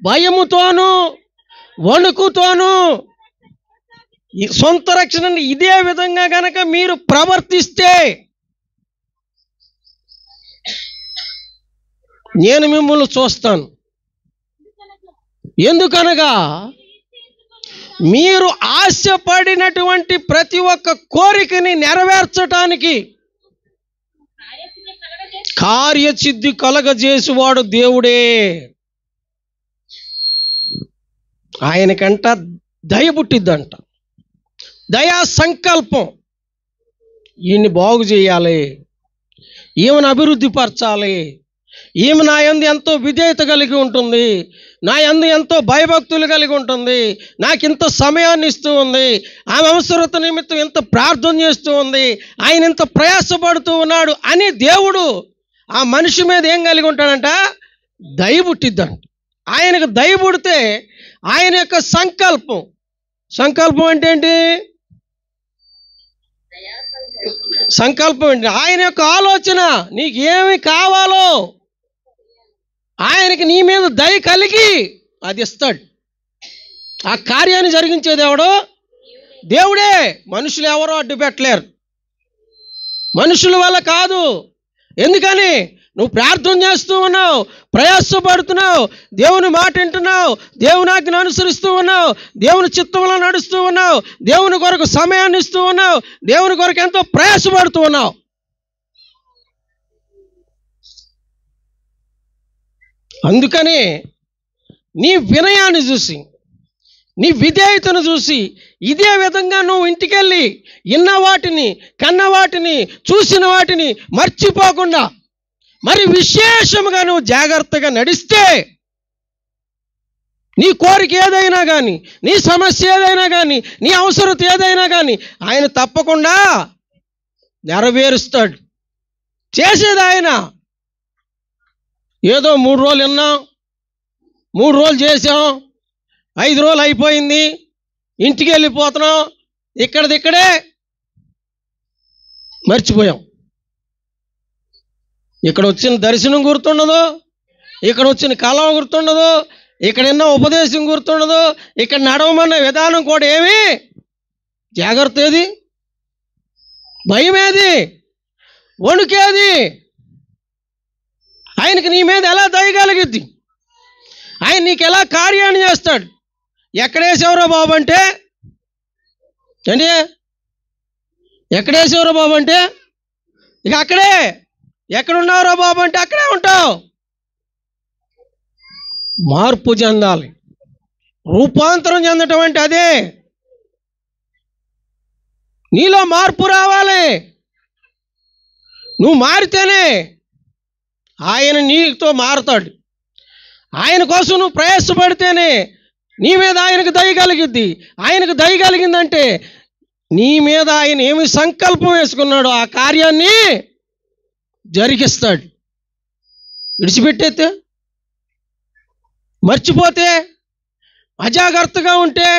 భయముతోనూ వణుకుతోనూ ఈ సొంత రక్షణని ఇదే విధంగా గనక మీరు ప్రవర్తిస్తే, నేను మిమ్మల్ని చూస్తాను. ఎందుకనగా మీరు ఆశపడినటువంటి ప్రతి ఒక్క కోరికని నెరవేర్చటానికి కార్యసిద్ధి కలగజేసేవాడు దేవుడే. ఆయనకంట దయ పుట్టిద్దంట, దయా సంకల్పం. ఈయన్ని బాగు చేయాలి, ఈమెను అభివృద్ధి పరచాలి, ఈమె నా యందు ఎంతో విధేయత కలిగి ఉంటుంది, నా యందు ఎంతో భయభక్తులు కలిగి ఉంటుంది, నాకు ఇంత సమయాన్ని ఇస్తూ ఉంది, ఆమె అవసరత నిమిత్తం ఇంత ప్రార్థన చేస్తూ ఉంది, ఆయన ఇంత ప్రయాసపడుతూ ఉన్నాడు అని దేవుడు ఆ మనిషి మీద ఏం కలిగి ఉంటాడంట? దయ పుట్టిద్దంట. ఆయనకు దయ పుడితే ఆయన యొక్క సంకల్పం, సంకల్పం అంటే ఏంటి? సంకల్పం ఏంటి? ఆయన యొక్క ఆలోచన, నీకు ఏమి కావాలో ఆయనకి నీ మీద దయ కలిగి అది ఇస్తాడు. ఆ కార్యాన్ని జరిగించేది ఎవడో? దేవుడే. మనుషులు ఎవరో అడ్డు పెట్టలేరు, మనుషుల వల్ల కాదు. ఎందుకని? నువ్వు ప్రార్థన చేస్తూ ఉన్నావు, ప్రయాసపడుతున్నావు, దేవుని మాట వింటున్నావు, దేవుని ఆజ్ఞను అనుసరిస్తూ ఉన్నావు, దేవుని చిత్తంలో నడుస్తూ ఉన్నావు, దేవుని కొరకు సమయాన్ని ఇస్తూ ఉన్నావు, దేవుని కొరకు ఎంతో ప్రయాసపడుతూ ఉన్నావు. అందుకని నీ వినయాన్ని చూసి, నీ విధేయతను చూసి, ఇదే విధంగా నువ్వు ఇంటికెళ్ళి ఇన్న వాటిని, కన్న వాటిని, చూసిన వాటిని మర్చిపోకుండా మరి విశేషముగా నువ్వు జాగ్రత్తగా నడిస్తే, నీ కోరిక ఏదైనా కానీ, నీ సమస్య ఏదైనా కానీ, నీ అవసరత ఏదైనా కానీ ఆయన తప్పకుండా నెరవేరుస్తాడు. చేసేది ఆయన. ఏదో 3 రోజులు విన్నాం, 3 రోజులు చేసాం, 5 రోజులు అయిపోయింది, ఇంటికి వెళ్ళిపోతున్నాం, ఇక్కడే మర్చిపోయాం. ఇక్కడ వచ్చిన దర్శనం గుర్తుండదు, ఇక్కడ వచ్చిన కళ గుర్తుండదు, ఇక్కడ ఎన్నో ఉపదేశం గుర్తుండదు, ఇక్కడ నడవమన్న విధానం కూడా ఏమి? జాగ్రత్త ఏది? భయం ఏది? వణుకేది? ఆయనకి నీ మీద ఎలా దయగలిగిద్ది? ఆయన నీకు ఎలా కార్యాన్ని చేస్తాడు? ఎక్కడేసేవరో బాబు అంటే ఏంటి? ఎక్కడేసేవరో బాబు అంటే ఇక అక్కడే. ఎక్కడున్నారో బాబు అంటే అక్కడే ఉంటావు. మార్పు చెందాలి, రూపాంతరం చెందటం అంటే అదే. నీలో మార్పు రావాలి. నువ్వు మారితేనే ఆయన నీతో మారుతాడు. ఆయన కోసం నువ్వు ప్రయాసపడితేనే నీ మీద ఆయనకు దయ కలిగిద్ది. ఆయనకు దయ కలిగిందంటే నీ మీద ఆయన ఏమి సంకల్పం వేసుకున్నాడో ఆ కార్యాన్ని జరిగిస్తాడు. విడిచిపెట్టేస్తే, మర్చిపోతే, అజాగ్రత్తగా ఉంటే,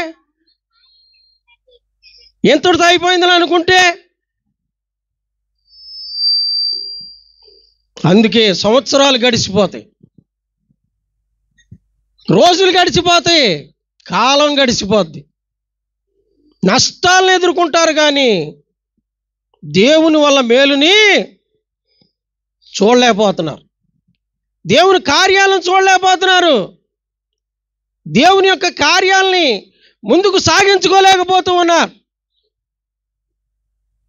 ఎంతటితో అయిపోయిందని అనుకుంటే, అందుకే సంవత్సరాలు గడిచిపోతాయి, రోజులు గడిచిపోతాయి, కాలం గడిచిపోద్ది. నష్టాలను ఎదుర్కొంటారు కానీ దేవుని వల్ల మేలుని చూడలేకపోతున్నారు, దేవుని కార్యాలను చూడలేకపోతున్నారు, దేవుని యొక్క కార్యాలని ముందుకు సాగించుకోలేకపోతూ ఉన్నారు.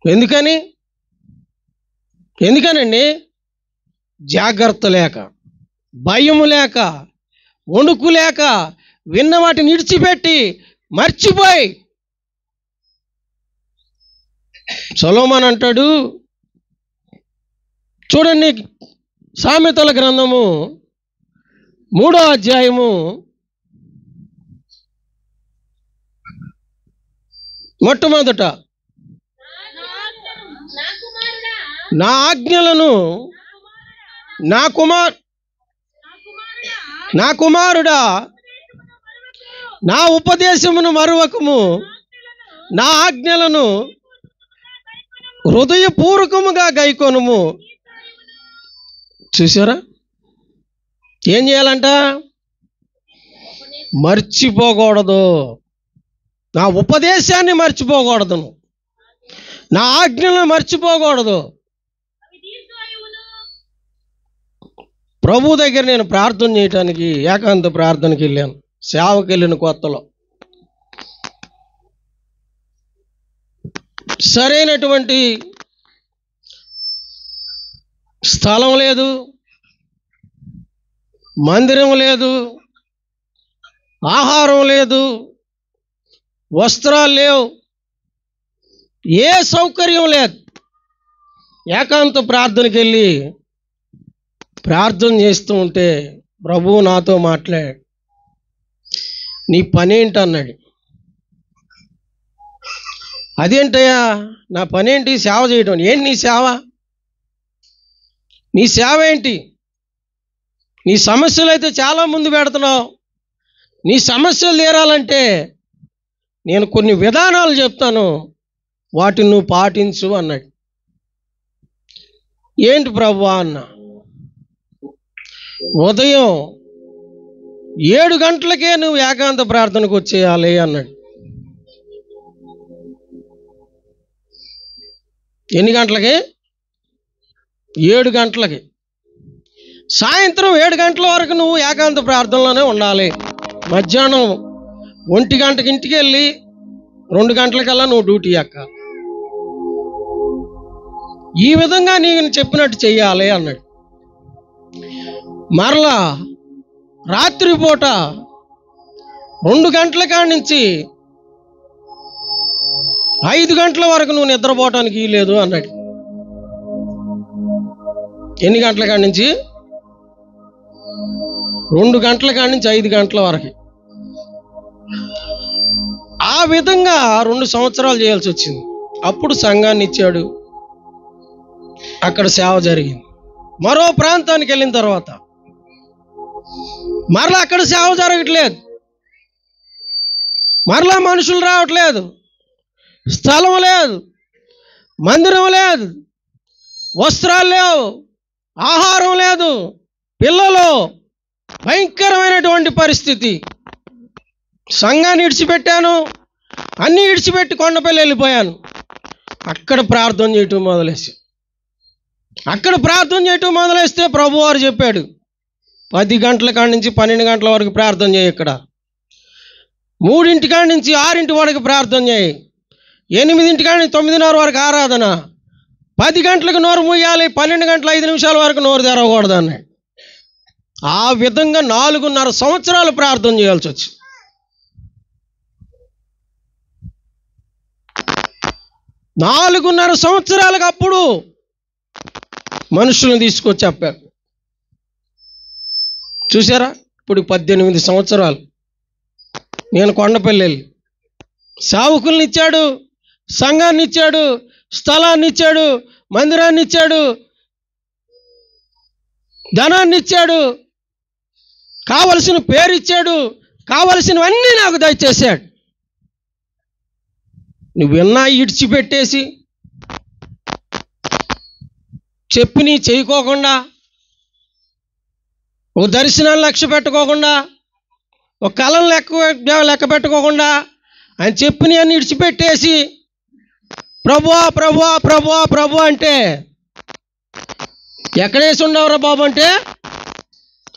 ఎందుకనండి? జాగ్రత్త లేక, భయము లేక, వణుకు లేక, విన్న వాటిని విడిచిపెట్టి మర్చిపోయి. సొలొమోను అంటాడు, చూడండి, సామెతల గ్రంథము 3వ అధ్యాయము మొట్టమొదట, నా ఆజ్ఞలను నా కుమారుడా నా ఉపదేశమును మరువకము, నా ఆజ్ఞలను హృదయపూర్వకముగా గైకొనుము. చూసారా, ఏం చేయాలంట? మర్చిపోకూడదు. నా ఉపదేశాన్ని మర్చిపోకూడదు, నా ఆజ్ఞలను మర్చిపోకూడదు. ప్రభు దగ్గర నేను ప్రార్థన చేయటానికి ఏకాంత ప్రార్థనకి వెళ్ళాను. సేవకి వెళ్ళిన కొత్తలో సరైనటువంటి స్థలం లేదు, మందిరం లేదు, ఆహారం లేదు, వస్త్రాలు లేవు, ఏ సౌకర్యం లేదు. ఏకాంత ప్రార్థనకి వెళ్ళి ప్రార్థన చేస్తూ ఉంటే ప్రభువు నాతో మాట్లాడాడు. నీ పనేంటి అన్నాడు. అదేంటయ్యా నా పనేంటి? సేవ చేయడం. ఏంటి నీ సేవ? నీ సేవ ఏంటి? నీ సమస్యలు అయితే చాలా ముందు పెడుతున్నావు. నీ సమస్యలు తీరాలంటే నేను కొన్ని విధానాలు చెప్తాను, వాటిని నువ్వు పాటించు అన్నాడు. ఏంటి ప్రభువా అన్న. ఉదయం 7 గంటలకే నువ్వు ఏకాంత ప్రార్థనకు వచ్చేయాలి అన్నాడు. ఎన్ని గంటలకి? 7 గంటలకి. సాయంత్రం 7 గంటల వరకు నువ్వు ఏకాంత ప్రార్థనలోనే ఉండాలి. మధ్యాహ్నం 1 గంటకి ఇంటికి వెళ్ళి 2 గంటలకల్లా నువ్వు డ్యూటీ ఎక్కాలి. ఈ విధంగా నేను చెప్పినట్టు చెయ్యాలి అన్నాడు. మరలా రాత్రిపూట 2 గంటల కాడి నుంచి 5 గంటల వరకు నువ్వు నిద్రపోవటానికి లేదు అన్నాడు. ఎన్ని గంటల కాడి నుంచి? 2 గంటల కాడి నుంచి 5 గంటల వరకు. ఆ విధంగా 2 సంవత్సరాలు చేయాల్సి వచ్చింది. అప్పుడు సంఘాన్ని ఇచ్చాడు, అక్కడ సేవ జరిగింది. మరో ప్రాంతానికి వెళ్ళిన తర్వాత మరలా అక్కడ సేవ జరగట్లేదు, మరలా మనుషులు రావట్లేదు, స్థలం లేదు, మందిరం లేదు, వస్త్రాలు లేవు, ఆహారం లేదు, పిల్లలు, భయంకరమైనటువంటి పరిస్థితి. సంఘాన్ని ఇడిచిపెట్టాను, అన్నీ ఇడిచిపెట్టి కొండపల్లి వెళ్ళిపోయాను. అక్కడ ప్రార్థన చేయటం మొదలేస్తే ప్రభువారు చెప్పాడు, 10 గంటల కాడి నుంచి 12 గంటల వరకు ప్రార్థన చేయి, ఇక్కడ 3 కాడి నుంచి 6 వరకు ప్రార్థన చేయి, 8 కాడి నుంచి 9:30 వరకు ఆరాధన, 10 గంటలకు నోరు మూయాలి, 12 గంటల 5 నిమిషాల వరకు నోరు తెరవకూడదు అన్నాడు. ఆ విధంగా 4.5 సంవత్సరాలు ప్రార్థన చేయాల్సి వచ్చింది. 4.5 సంవత్సరాలకు అప్పుడు మనుషులను తీసుకొచ్చి చెప్పారు. చూసారా, ఇప్పుడు 18 సంవత్సరాలు నేను కొండపల్లి వెళ్ళి సేవకుల్ని ఇచ్చాడు, సంఘాన్ని ఇచ్చాడు, స్థలాన్ని ఇచ్చాడు, మందిరాన్ని ఇచ్చాడు, ధనాన్ని ఇచ్చాడు, కావలసిన పేరు ఇచ్చాడు, కావలసినవన్నీ నాకు దయచేశాడు. నువ్వెన్నా ఇడిచిపెట్టేసి చెప్పి నీ చేయకోకుండా, ఒక దర్శనాన్ని లక్ష్య పెట్టుకోకుండా, ఒక కళను లెక్క పెట్టుకోకుండా, ఆయన చెప్పిని అన్ని ఇడిచిపెట్టేసి ప్రభువా ప్రభువా ప్రభువా ప్రభు అంటే ఎక్కడేసి ఉండవురా బాబు అంటే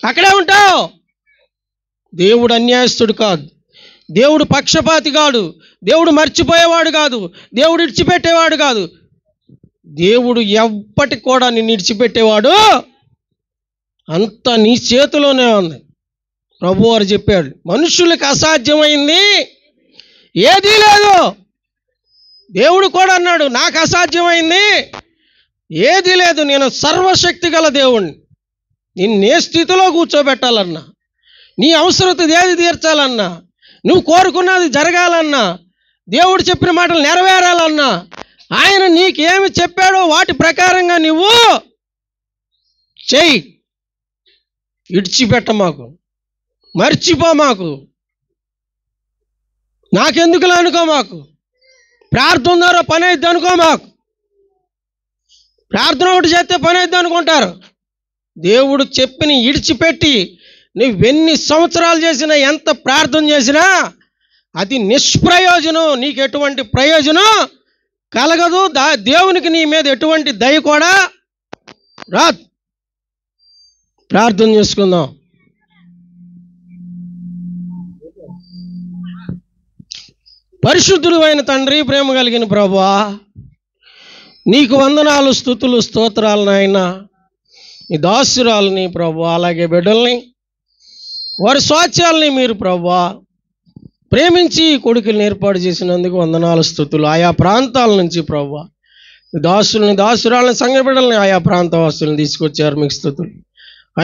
అక్కడే ఉంటావు. దేవుడు అన్యాయస్తుడు కాదు, దేవుడు పక్షపాతి కాదు, దేవుడు మర్చిపోయేవాడు కాదు, దేవుడు ఇడిచిపెట్టేవాడు కాదు. దేవుడు ఎప్పటికి కూడా నిన్ను ఇడిచిపెట్టేవాడు అంత నీ చేతిలోనే ఉంది. ప్రభువారు చెప్పాడు, మనుషులకు అసాధ్యమైంది ఏదీ లేదు. దేవుడు కూడా అన్నాడు, నాకు అసాధ్యమైంది ఏదీ లేదు. నేను సర్వశక్తి గల దేవుణ్ణి. నిన్నే స్థితిలో కూర్చోబెట్టాలన్నా, నీ అవసరత ఏది తీర్చాలన్నా, నువ్వు కోరుకున్నది జరగాలన్నా, దేవుడు చెప్పిన మాటలు నెరవేరాలన్నా, ఆయన నీకేమి చెప్పాడో వాటి ప్రకారంగా నువ్వు చెయ్యి. ఇడిచిపెట్ట మాకు, మర్చిపో మాకు. నాకెందుకులా అనుకో మాకు. ప్రార్థన ద్వారా పని అయిద్ది అనుకో మాకు. ప్రార్థన ఒకటి చేస్తే పని అయిద్ది అనుకుంటారు. దేవుడు చెప్పిన ఇడిచిపెట్టి నువ్వెన్ని సంవత్సరాలు చేసినా, ఎంత ప్రార్థన చేసినా అది నిష్ప్రయోజనం. నీకు ఎటువంటి ప్రయోజనం కలగదు. దేవునికి నీ మీద ఎటువంటి దయ కూడా రాదు. ప్రార్థన చేసుకుందాం. పరిశుద్ధుడు అయిన తండ్రి, ప్రేమ కలిగిన ప్రభువా, నీకు వందనాలు, స్తుతులు, స్తోత్రాలు నాయన. నీ దాసురాలని ప్రభువా, అలాగే బిడ్డల్ని, వారి స్వాస్థ్యాలని మీరు ప్రభువా ప్రేమించి కొడుకుల్ని ఏర్పాటు చేసినందుకు వందనాలు, స్తుతులు. ఆయా ప్రాంతాల నుంచి ప్రభువా దాసుల్ని, దాసురాలని, సంఘ బిడ్డల్ని, ఆయా ప్రాంతవాసుల్ని తీసుకొచ్చారు. మీకు స్తుతులు.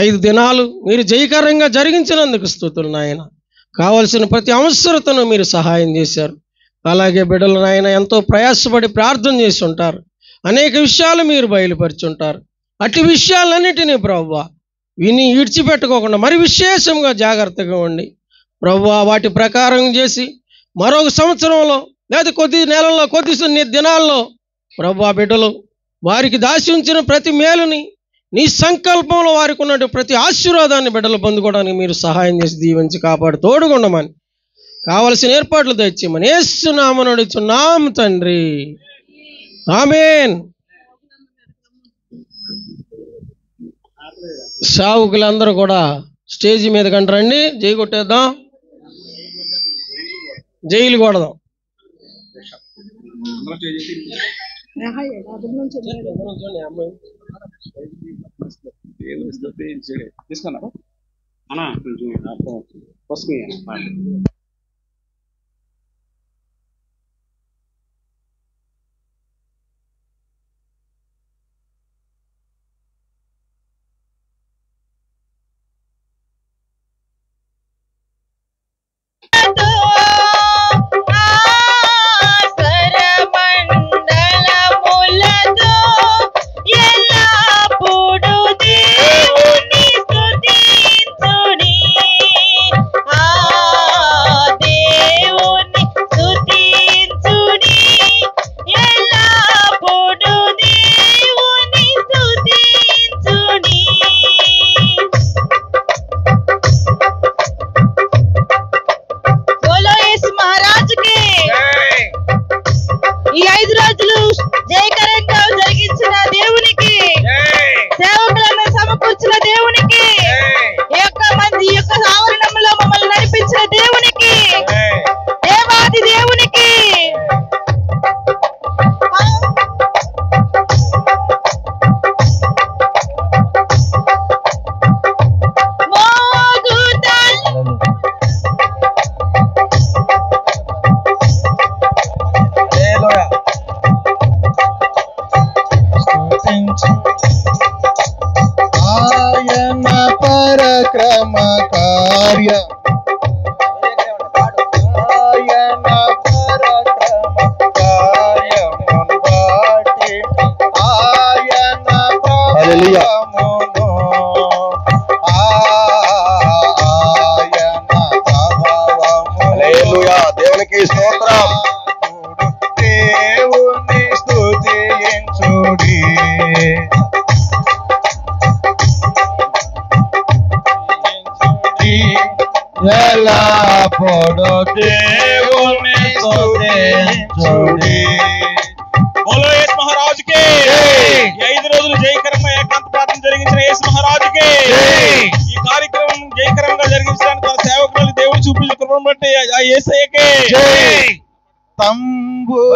5 దినాలు మీరు జయకరంగా జరిగించినందుకు స్తుతులు నాయన. కావలసిన ప్రతి అవసరతను మీరు సహాయం చేశారు. అలాగే బిడ్డలు నాయన ఎంతో ప్రయాసపడి ప్రార్థన చేసి ఉంటారు. అనేక విషయాలు మీరు బయలుపరుచుంటారు. అట్టి విషయాలన్నిటినీ ప్రభువా విని విడిచిపెట్టుకోకుండా మరి విశేషంగా జాగ్రత్తగా ఉండి ప్రభువా వాటి ప్రకారం చేసి మరొక సంవత్సరంలో లేదా కొద్ది నెలల్లో, కొద్ది దినాల్లో ప్రభువా బిడ్డలు వారికి దాచి ఉంచిన ప్రతి మేలుని, నీ సంకల్పంలో వారికి ఉన్నట్టు ప్రతి ఆశీర్వాదాన్ని బిడ్డలు పొందుకోవడానికి మీరు సహాయం చేసి దీవించి కాపాడు తోడుగుండమని, కావలసిన ఏర్పాట్లు తెచ్చేయమని యేసు నామమున అడుగుచున్నాము తండ్రి. ఆమేన్. సావుకులందరూ కూడా స్టేజి మీద కంటారండి. జై కొట్టేద్దాం, జైలు కొడదాం.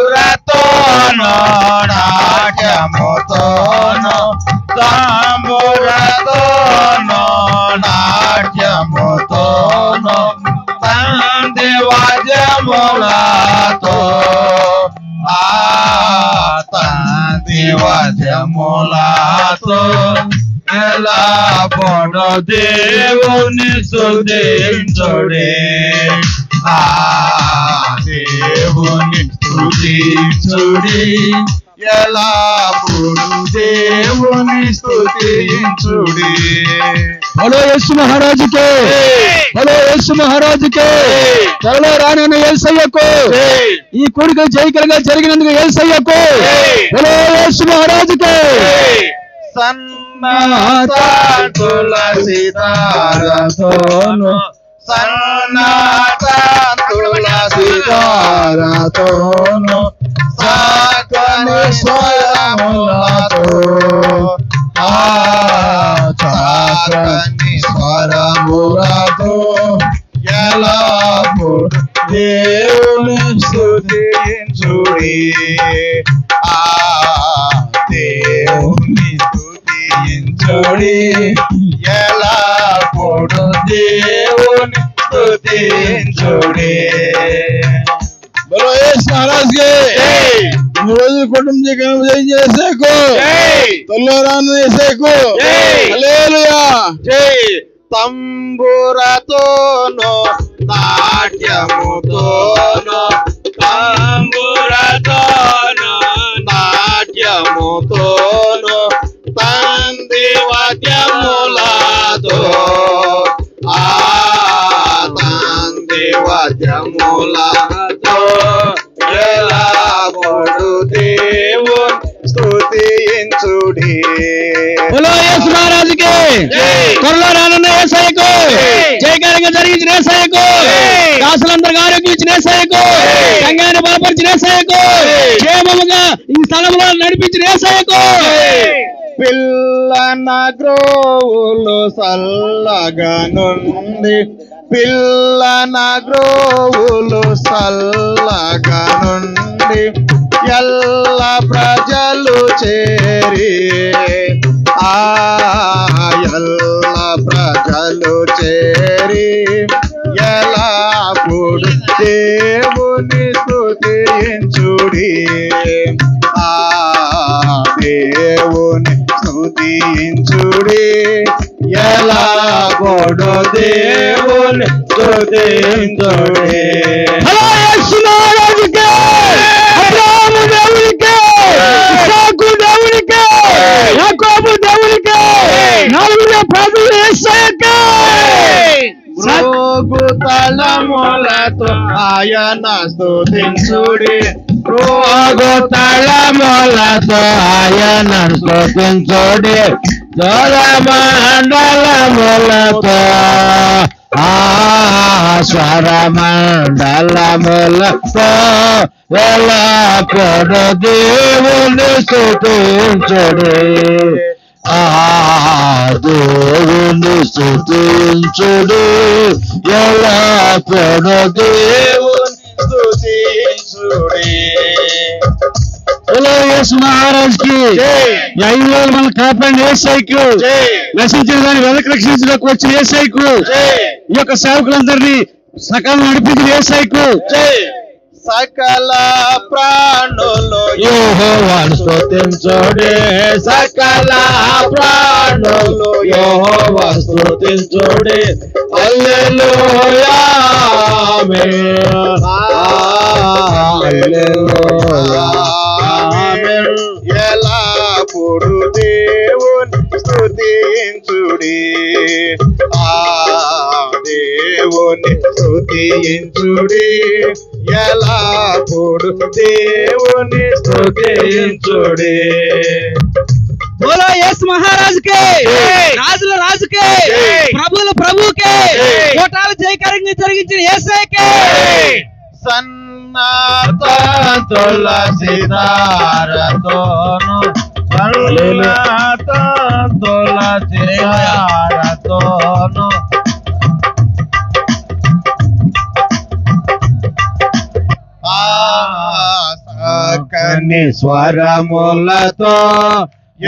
తంబురతోనో నాట్యముతోనో, తంబురతోనో నాట్యముతోనో, తంది వాద్యములతో, తంది వాద్యములతో ఎల్లప్పుడూ దేవుని స్తుతించుడి. దేవుని స్తుతించుడి, ఎల్లప్పుడూ దేవుని స్తుతించుడి. బలో యేసు మహారాజుకే, బలో యేసు మహారాజుకే, త్వరలో రానన్న యేసయ్యకు, ఈ కోరిక జయకరంగా జరిగినందుకు యేసయ్యకు, బలో యేసు మహారాజుకే. సన్నాత తులసి తారతోను, సన్నాత తులసి తారతోను, సాకని స్వరములతో, సాకని స్వరములతో ఎల్లప్పుడు దేవుని స్తుతించుడి, దేవుని స్తుతించుడి, ఎల్లప్పుడు దేవుని స్తుతించుడి. బలో యేసు మహారాజుకే, రోజు కుటుంబం చేసేకు, త్వరలో రాను యేసయ్యకు, హల్లెలూయా. తంబురతోను నాట్యముతోను, తంబురతోను నాట్యముతోను, తంది వాద్యములతో, తంది వాద్యములతో ఎల్లప్పుడు దేవుని స్తుతించుడి. బలో యేసు మహారాజుకే, త్వరలో రానున్న యేసయ్యకు, జయకరంగా జరిగించిన యేసయ్యకు, దాసులందరికీ ఆరోగ్యం ఇచ్చిన యేసయ్యకు, సంఘాన్ని బలపరిచిన యేసయ్యకు, క్షేమముగా ఈ స్థలంలో నడిపించిన యేసయ్యకు. పిల్లన గ్రోవులు సల్లగా నుండి, పిల్లన గ్రోవులు సల్లగా నుండి, ఎల్ల ప్రజలు చేరి, ఎల్ల ప్రజలు చేరి, ఎల్లప్పుడు దేవుని స్తుతించుడి, దేవుని స్తుతించుడి, ఎల్లప్పుడు దేవుని స్తుతించుడి. హలో యేసు మహారాజుకే, అబ్రాహాము దేవునికే, ఇస్సాకు దేవునికే, యాకోబు దేవునికే, నలుగురు ప్రభువు యేసయ్యకే. రోగు తలములతో ఆయన స్తుతించుడి, రోగు తలములతో ఆయన స్తుతించుడి, స్వరమండలములతో, స్వరమండలములతో ఎల్లప్పుడు దేవుని స్తుతించుడి, దేవుని స్తుతించుడి, ఎల్లప్పుడు దేవుని స్తుతించుడి. యేసు మహారాజుకి, ఐదు మన కాపాడిన యేసయ్యకు, నశించిన దాన్ని వెనక రక్షించడానికి వచ్చిన యేసయ్యకు, ఈ యొక్క సేవకులందరినీ సకాలం నడిపించిన యేసయ్యకు, సకల ప్రాణులు యెహోవాను స్తుతించుడి, సకల ప్రాణులు యెహోవాను స్తుతించుడి, హల్లెలూయా ఆమేన్, హల్లెలూయా ఆమేన్. ఎల్లప్పుడు దేవుని స్తుతించుడి, దేవుని స్తుతించుడి, ఎల్లప్పుడు దేవుని స్తుతించుడి. బోలో యేసు మహారాజుకే, రాజుల రాజుకే, ప్రభువుల ప్రభువుకే, కోటాల జయకరంగా జరిగించిన యేసయ్యకే. సన్నాత తులసి తారతోను, సన్నాత తులసి తారతోను, సాకని స్వరములతో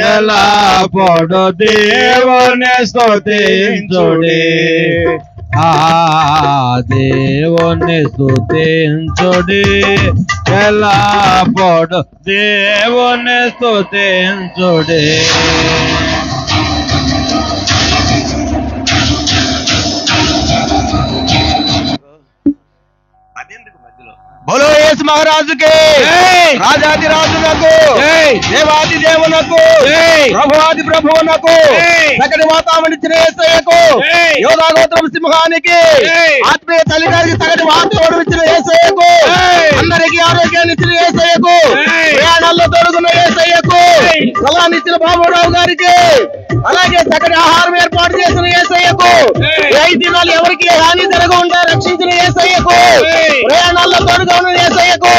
ఎల్లప్పుడు దేవుని స్తుతించుడి, దేవుని స్తుతించుడి, ఎల్లప్పుడు దేవుని స్తుతించుడి. అదెందుకు మధ్యలో బోలో యేసు మహారాజుకి, రాజాది రాజునకు, దేవాది దేవునకు, ప్రభువాది ప్రభువునకు, సకటి వాతావరణించిన యేసయ్యకు, యోధా గోత్రం సింహానికి, ఆత్మీయ తల్లిగారికి సకటి వాతావరణం ఇచ్చిన యేసయ్యకు, అందరికీ ఆరోగ్యాన్ని ఇచ్చిన యేసయ్యకు, ప్రయాణాల్లో తొడుగున్న యేసయ్యకు, సలాన్ని ఇచ్చిన బాబురావు గారికి, అలాగే సకటి ఆహారం ఏర్పాటు చేసిన యేసయ్యకు, 5 దినాలు ఎవరికి హాని జరగకుండా రక్షించిన యేసయ్యకు, ప్రయాణాల్లో తోడుగా ఉన్న యేసయ్యకు,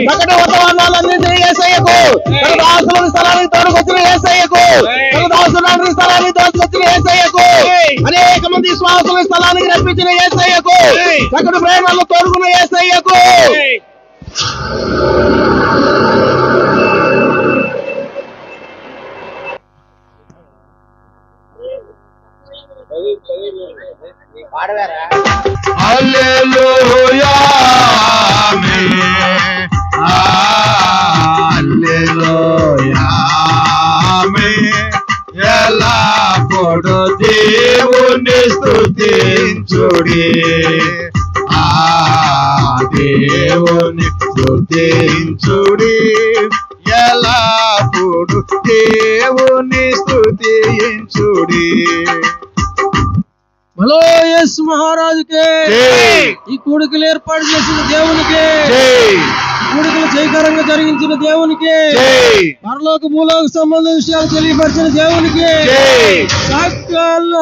సకటి వర్తమానాలు అందించిన యేసయ్యకు, తన దాసులను స్థలానికి తోడుకొచ్చిన యేసయ్యకు, తన దాసులను స్థలానికి తోడుకొచ్చిన యేసయ్యకు, అనేక మంది విశ్వాసుల స్థలానికి రప్పించిన యేసయ్యకు, సకటి ప్రయాణాల్లో తోడుకున్న యేసయ్యకు. హల్లెలూయా ఆమేన్, హల్లెలూయా ఆమేన్. ఎల్లప్పుడూ దేవుని స్తుతించుడి, ఆ దేవుని స్తుతించుడి, ఎల్లప్పుడూ దేవుని స్తుతించుడి. బలో యేసు మహారాజుకే, ఈ కూడికలు ఏర్పాటు చేసిన దేవునికి, కూడికలు జయకరంగా జరిగించిన దేవునికి, పరలోక భూలోక సంబంధ విషయాలు తెలియపరిచిన దేవునికి, సకల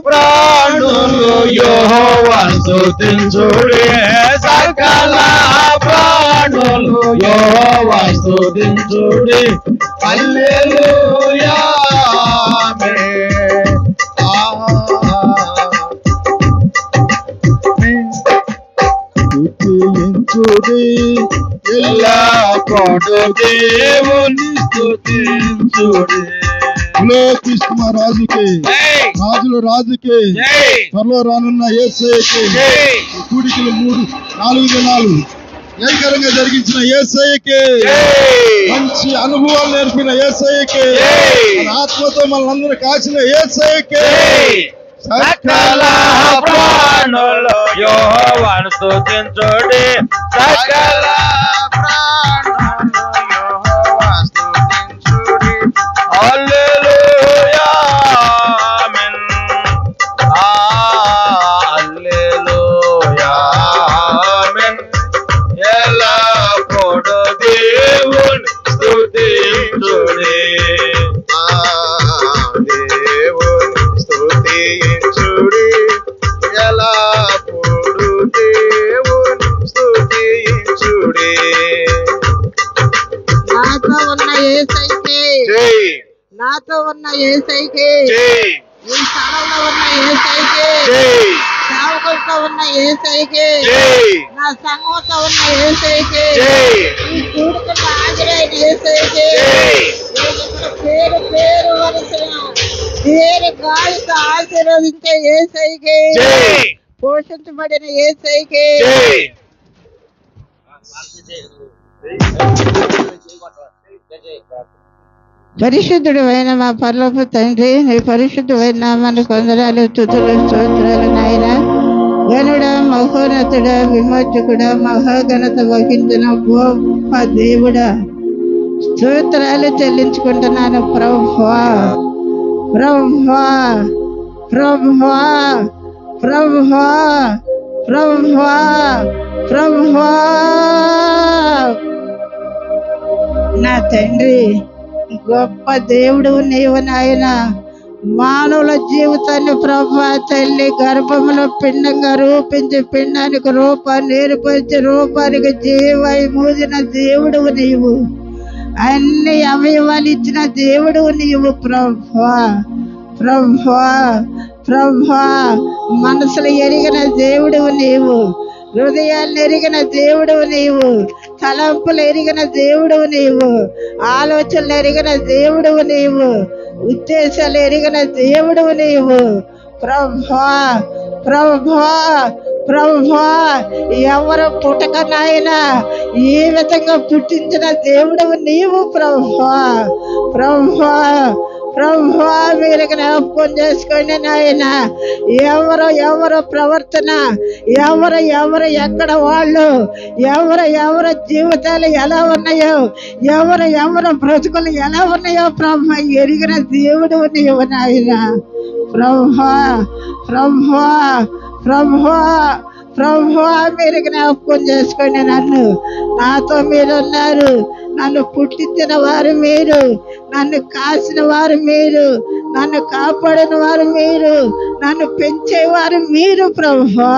ప్రాణులు యెహోవాను స్తుతించుడి, సకల ప్రాణులు యెహోవాను స్తుతించుడి. హల్లెలూయా ఆమేన్, స్తుతించుడి, ఎల్లప్పుడూ దేవుని స్తుతించుడి. కృష్ణ రాజుకి, రాజుల రాజుకి, త్వరలో రానున్న యేసయ్యకి, కూడికలు 4 దినాలు ఏకరంగా జరిగించిన యేసయ్యకి, మంచి అనుభవాలు నేర్పిన యేసయ్యకి, మన ఆత్మతో మనందరూ కాచిన యేసయ్యకి, సకల ప్రాణులు యెహోవాను స్తుతించుడి, సకల ప్రాణులు యెహోవాను స్తుతించుడి. హల్లెలూయా ఆమేన్, హల్లెలూయా ఆమేన్. ఎల్లప్పుడూ దేవుని స్తుతించుడి, దేవుని స్తుతించుడి, ఎల్లప్పుడూ దేవుని స్తుతించుడి. నాతో ఉన్న యేసయ్యకి, నాతో ఉన్న యేసయ్యకి, ఈ స్థలంలో ఉన్న యేసయ్యకి, సేవకులతో ఉన్న యేసయ్యకి, నా సంఘంతో ఉన్న యేసయ్యకి, ఈ కూడుకున్న హాజరైన యేసయ్యకి, పేరు పేరు వరుసన పేరు గాలితో ఆశీర్వదించే యేసయ్యకి, పోషించబడిన యేసయ్యకి, పరిశుద్ధుడు అయిన మా పరలోక తండ్రి, నీ పరిశుద్ధమైన నామాన్ని కొందరాలు, స్తుతులు, స్తోత్రాలు నాయన. గనుడ, మహోన్నతుడ, విమోచకుడ, మహాఘనత వహించిన గొప్ప దేవుడా, స్తోత్రాలు చెల్లించుకుంటున్నాను ప్రభువా, ప్రభువా, ప్రభువా, ప్రభువా, ప్రభువా, ప్రభువా. నా తండ్రి, గొప్ప దేవుడు నీవు నాయన. మానవుల జీవితాన్ని ప్రభా తల్లి గర్భంలో పిండంగా రూపించి, పిండానికి రూపాన్ని ఏర్పరిచి, రూపానికి జీవై మూసిన దేవుడు నీవు. అన్ని అవయవాలు ఇచ్చిన దేవుడు నీవు ప్రభా, ప్రభా, ప్రభా. మనసులు ఎరిగిన దేవుడు నీవు, హృదయాన్ని ఎరిగిన దేవుడు నీవు, తలంపులు ఎరిగిన దేవుడు నీవు, ఆలోచనలు ఎరిగిన దేవుడు నీవు, ఉద్దేశాలు ఎరిగిన దేవుడు నీవు ప్రభా, ప్రభా, ప్రభా. ఎవరు పుట్టక నాయనా ఈ విధంగా పుట్టించిన దేవుడు నీవు ప్రభా, ప్రభా, ప్రభువా మీరు జ్ఞాపకం చేసుకోండి నాయన. ఎవరు ప్రవర్తన, ఎవరు ఎక్కడ వాళ్ళు, ఎవరు జీవితాలు ఎలా ఉన్నాయో, ఎవరు బ్రతుకులు ఎలా ఉన్నాయో ప్రభు ఎరిగిన దేవుడు నీవు నాయన. ప్రభువా మీరు జ్ఞాపకం చేసుకోండి నన్ను. నాతో మీరు ఉన్నారు. నన్ను పుట్టించిన వారు మీరు, నన్ను కాసిన వారు మీరు, నన్ను కాపాడిన వారు మీరు, నన్ను పెంచేవారు మీరు ప్రభువా.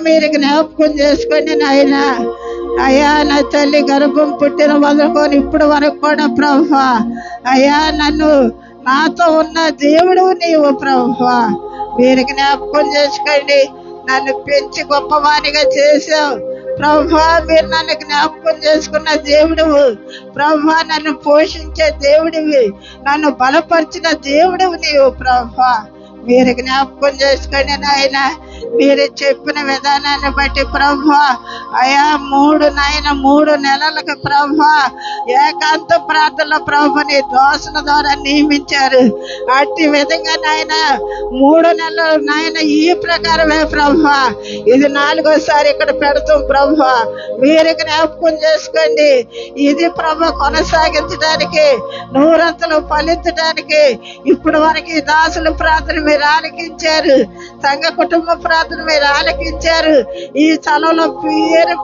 మీరు జ్ఞాపకం చేసుకోండి నాయన. అయ్యా నా తల్లి గర్భం పుట్టిన మొదలుకొని ఇప్పుడు వరకు కూడా ప్రభువా, అయ్యా నాతో ఉన్న దేవుడు నీవు ప్రభువా. మీరు జ్ఞాపకం చేసుకోండి. నన్ను పెంచి గొప్పవానిగా చేసావు ప్రభువా. మీరు నన్ను జ్ఞాపకం చేసుకున్న దేవుడువు ప్రభువా. నన్ను పోషించే దేవుడివి, నన్ను బలపరిచిన దేవుడివి నీవు ప్రభువా. మీరు జ్ఞాపకం చేసుకోండి నాయన. మీరు చెప్పిన విధానాన్ని బట్టి ప్రభువా, అయా 3 నెలలకు ప్రభువా ఏకాంత ప్రార్థనలో ప్రభు నీ దోసన ద్వారా నియమించారు. అట్టి విధంగా నాయన 3 నెలలు నాయన ఈ ప్రకారమే ప్రభువా. ఇది 4వసారి ఇక్కడ పెడతాం ప్రభువా. మీరు జ్ఞాపకం చేసుకోండి. ఇది ప్రభు కొనసాగించడానికి, 100 ఫలించడానికి ఇప్పుడు వరకు ఈ దాసుల ప్రార్థన మీరు ఆలకించారు. సంఘ కుటుంబ ప్రార్థన మీరు ఆలకించారు. ఈ స్థలంలో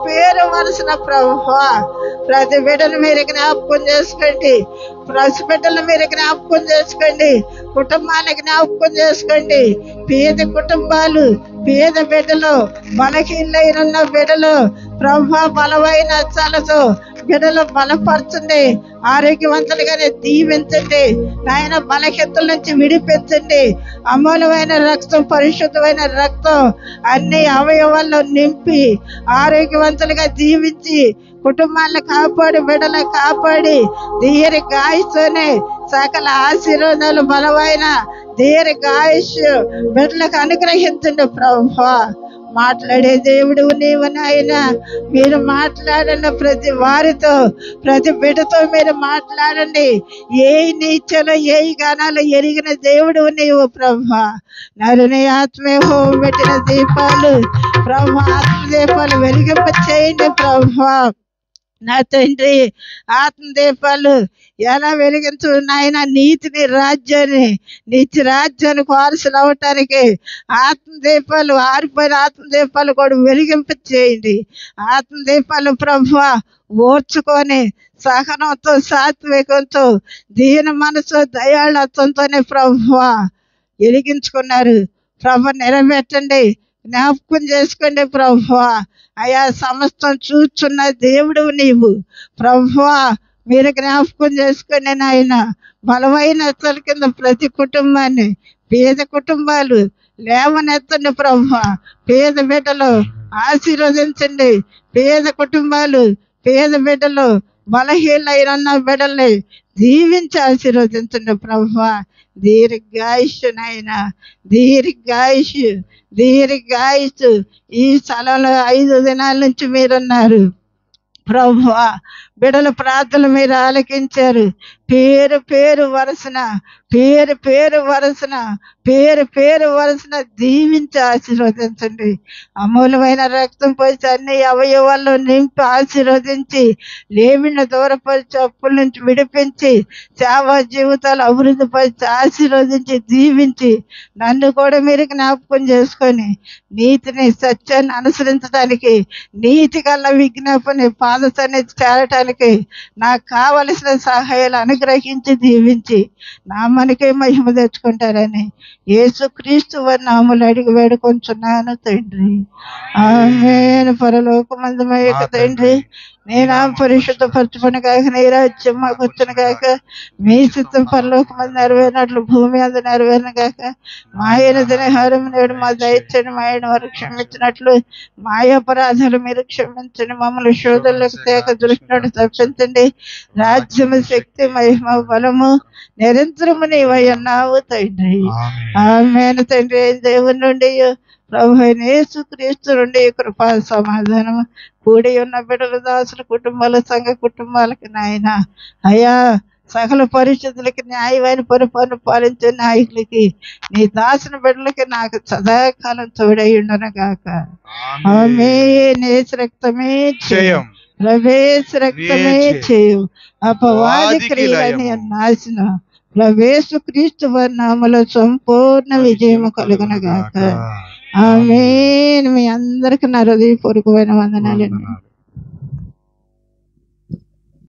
పేరు వలసిన ప్రభువా ప్రతి బిడ్డను మీరు జ్ఞాపకం చేసుకోండి. ప్రతి బిడ్డలు మీరు జ్ఞాపకం చేసుకోండి. కుటుంబాన్ని జ్ఞాపకం చేసుకోండి. పేద కుటుంబాలు, పేద బిడ్డలు, బలహీనైన బిడ్డలు ప్రభువా బలమైన చలతో బిడ్డలు బలపరచండి. ఆరోగ్యవంతులుగానే దీవించండి నాయన. బలహీనతల నుంచి విడిపించండి. అమూల్యమైన రక్తం, పరిశుద్ధమైన రక్తం అన్ని అవయవాల్లో నింపి ఆరోగ్యవంతులుగా జీవించి కుటుంబాలను కాపాడి బిడ్డలను కాపాడి దీర్ఘాయుస్తోనే సకల ఆశీర్వాదాలు బలమైన దీర్ఘాయుష్ బిడ్డలకు అనుగ్రహించండి ప్రభువా. మాట్లాడే దేవుడు నీవు నాయన. మీరు మాట్లాడండి ప్రతి వారితో, ప్రతి బిడ్డతో మీరు మాట్లాడండి. ఏ నీచలో ఏ గానాలు ఎరిగిన దేవుడు నీవు ప్రభువా. నరుని ఆత్మే హోమం పెట్టిన దీపాలు ప్రభు, ఆత్మదీపాలు వెలిగింప చేయండి ప్రభువా. నా తండ్రి ఆత్మదీపాలు ఎలా వెలిగించు నాయన. నీతిని నీతి రాజ్యానికి వారసులు అవటానికి ఆత్మదీపాలు, ఆరిపోయిన ఆత్మదీపాలు కూడా వెలిగింప చేయండి. ఆత్మదీపాలు ప్రభువా ఓర్చుకొని సహనంతో, సాత్వికంతో, దీన మనసు, దయాళత్వంతోనే ప్రభువా వెలిగించుకున్నారు. ప్రభు నిలబెట్టండి, జ్ఞాపకం చేసుకోండి ప్రభువా. అయా సమస్తం చూచున్న దేవుడు నీవు ప్రభువా. మీరు జ్ఞాపకం చేసుకోండి నాయన. బలమైన ఎత్తల కింద ప్రతి కుటుంబాన్ని, పేద కుటుంబాలు లేవనెత్తండి ప్రభువా. పేద బిడ్డలు ఆశీర్వదించండి. పేద కుటుంబాలు, పేద బిడ్డలు, బలహీనైన బిడ్డల్ని దీవించి ఆశీర్వదించండి ప్రభువా. దీర్ఘాయుష్ నాయన, దీర్ఘాయుష్. ఈ స్థలంలో 5 దినాల నుంచి మీరున్నారు ప్రభువా. బిడ్డల ప్రార్థనలు మీరు ఆలకించారు. పేరు వరసన దీవించి ఆశీర్వదించండి. అమూల్యమైన రక్తం పోసి అన్ని అవయవాల్లో నింపి ఆశీర్వదించి, లేమిని దూరపరిచి అప్పుల నుంచి విడిపించి, సేవా జీవితాలు అభివృద్ధి పరిచి ఆశీర్వదించి దీవించి, నన్ను కూడా మీరు జ్ఞాపకం చేసుకొని నీతిని, సత్యాన్ని అనుసరించడానికి, నీతి గల విజ్ఞాపన పాద సన్నిధి చేరటానికి నాకు కావలసిన సహాయాలు అనుగ్రహించి దీవించి నామానికే మహిమ తెచ్చుకుంటారని యేసుక్రీస్తు వారి నామములో అడిగి వేడుకొంచున్నాను తండ్రి. ఆమేన్. పరలోకమందుమ యొక్క తండ్రి, నేను పరిశుద్ధపరచుకుని కాక నీ రాజ్యం మాకు వచ్చిన కాక, మీ చిత్తం పరలోకమందు నెరవేరినట్లు భూమి అందు నెరవేరిన కాక, మా అయిన దినహారం నేడు మా దయచండి, మా అయిన వారు క్షమించినట్లు మా అపరాధాలు మీరు క్షమించండి. మమ్మల్ని శోధనలకు తేక దృష్టి తప్పించండి. రాజ్యము, శక్తి, మహిమ, బలము నిరంతరము నీవై ఉన్నావు తండ్రి. ఆమేన్. తండ్రి దేవుని నుండి ప్రభు అయిన యేసుక్రీస్తు నుండి కృపా సమాధానం కూడి ఉన్న బిడ్డల దాసుల కుటుంబాల సంఘ కుటుంబాలకి నాయన అయ్యా సకల పరిస్థితులకి న్యాయమైన పరిపాలన పాలించే నాయకులకి నీ దాసిన బిడ్డలకి నాకు సదాకాలం తోడై ఉండను గాక. ఆమేన్. యేసు రక్తమే జయం, ప్రవేశ రక్తమే చేయు, అపవాది క్రియలని నాశన ప్రవేశ క్రీస్తు వారి నామలో సంపూర్ణ విజయము కలుగును గాక. ఆమేన్. మీ అందరికి నా హృదయపూర్వకమైన వందనాలండి.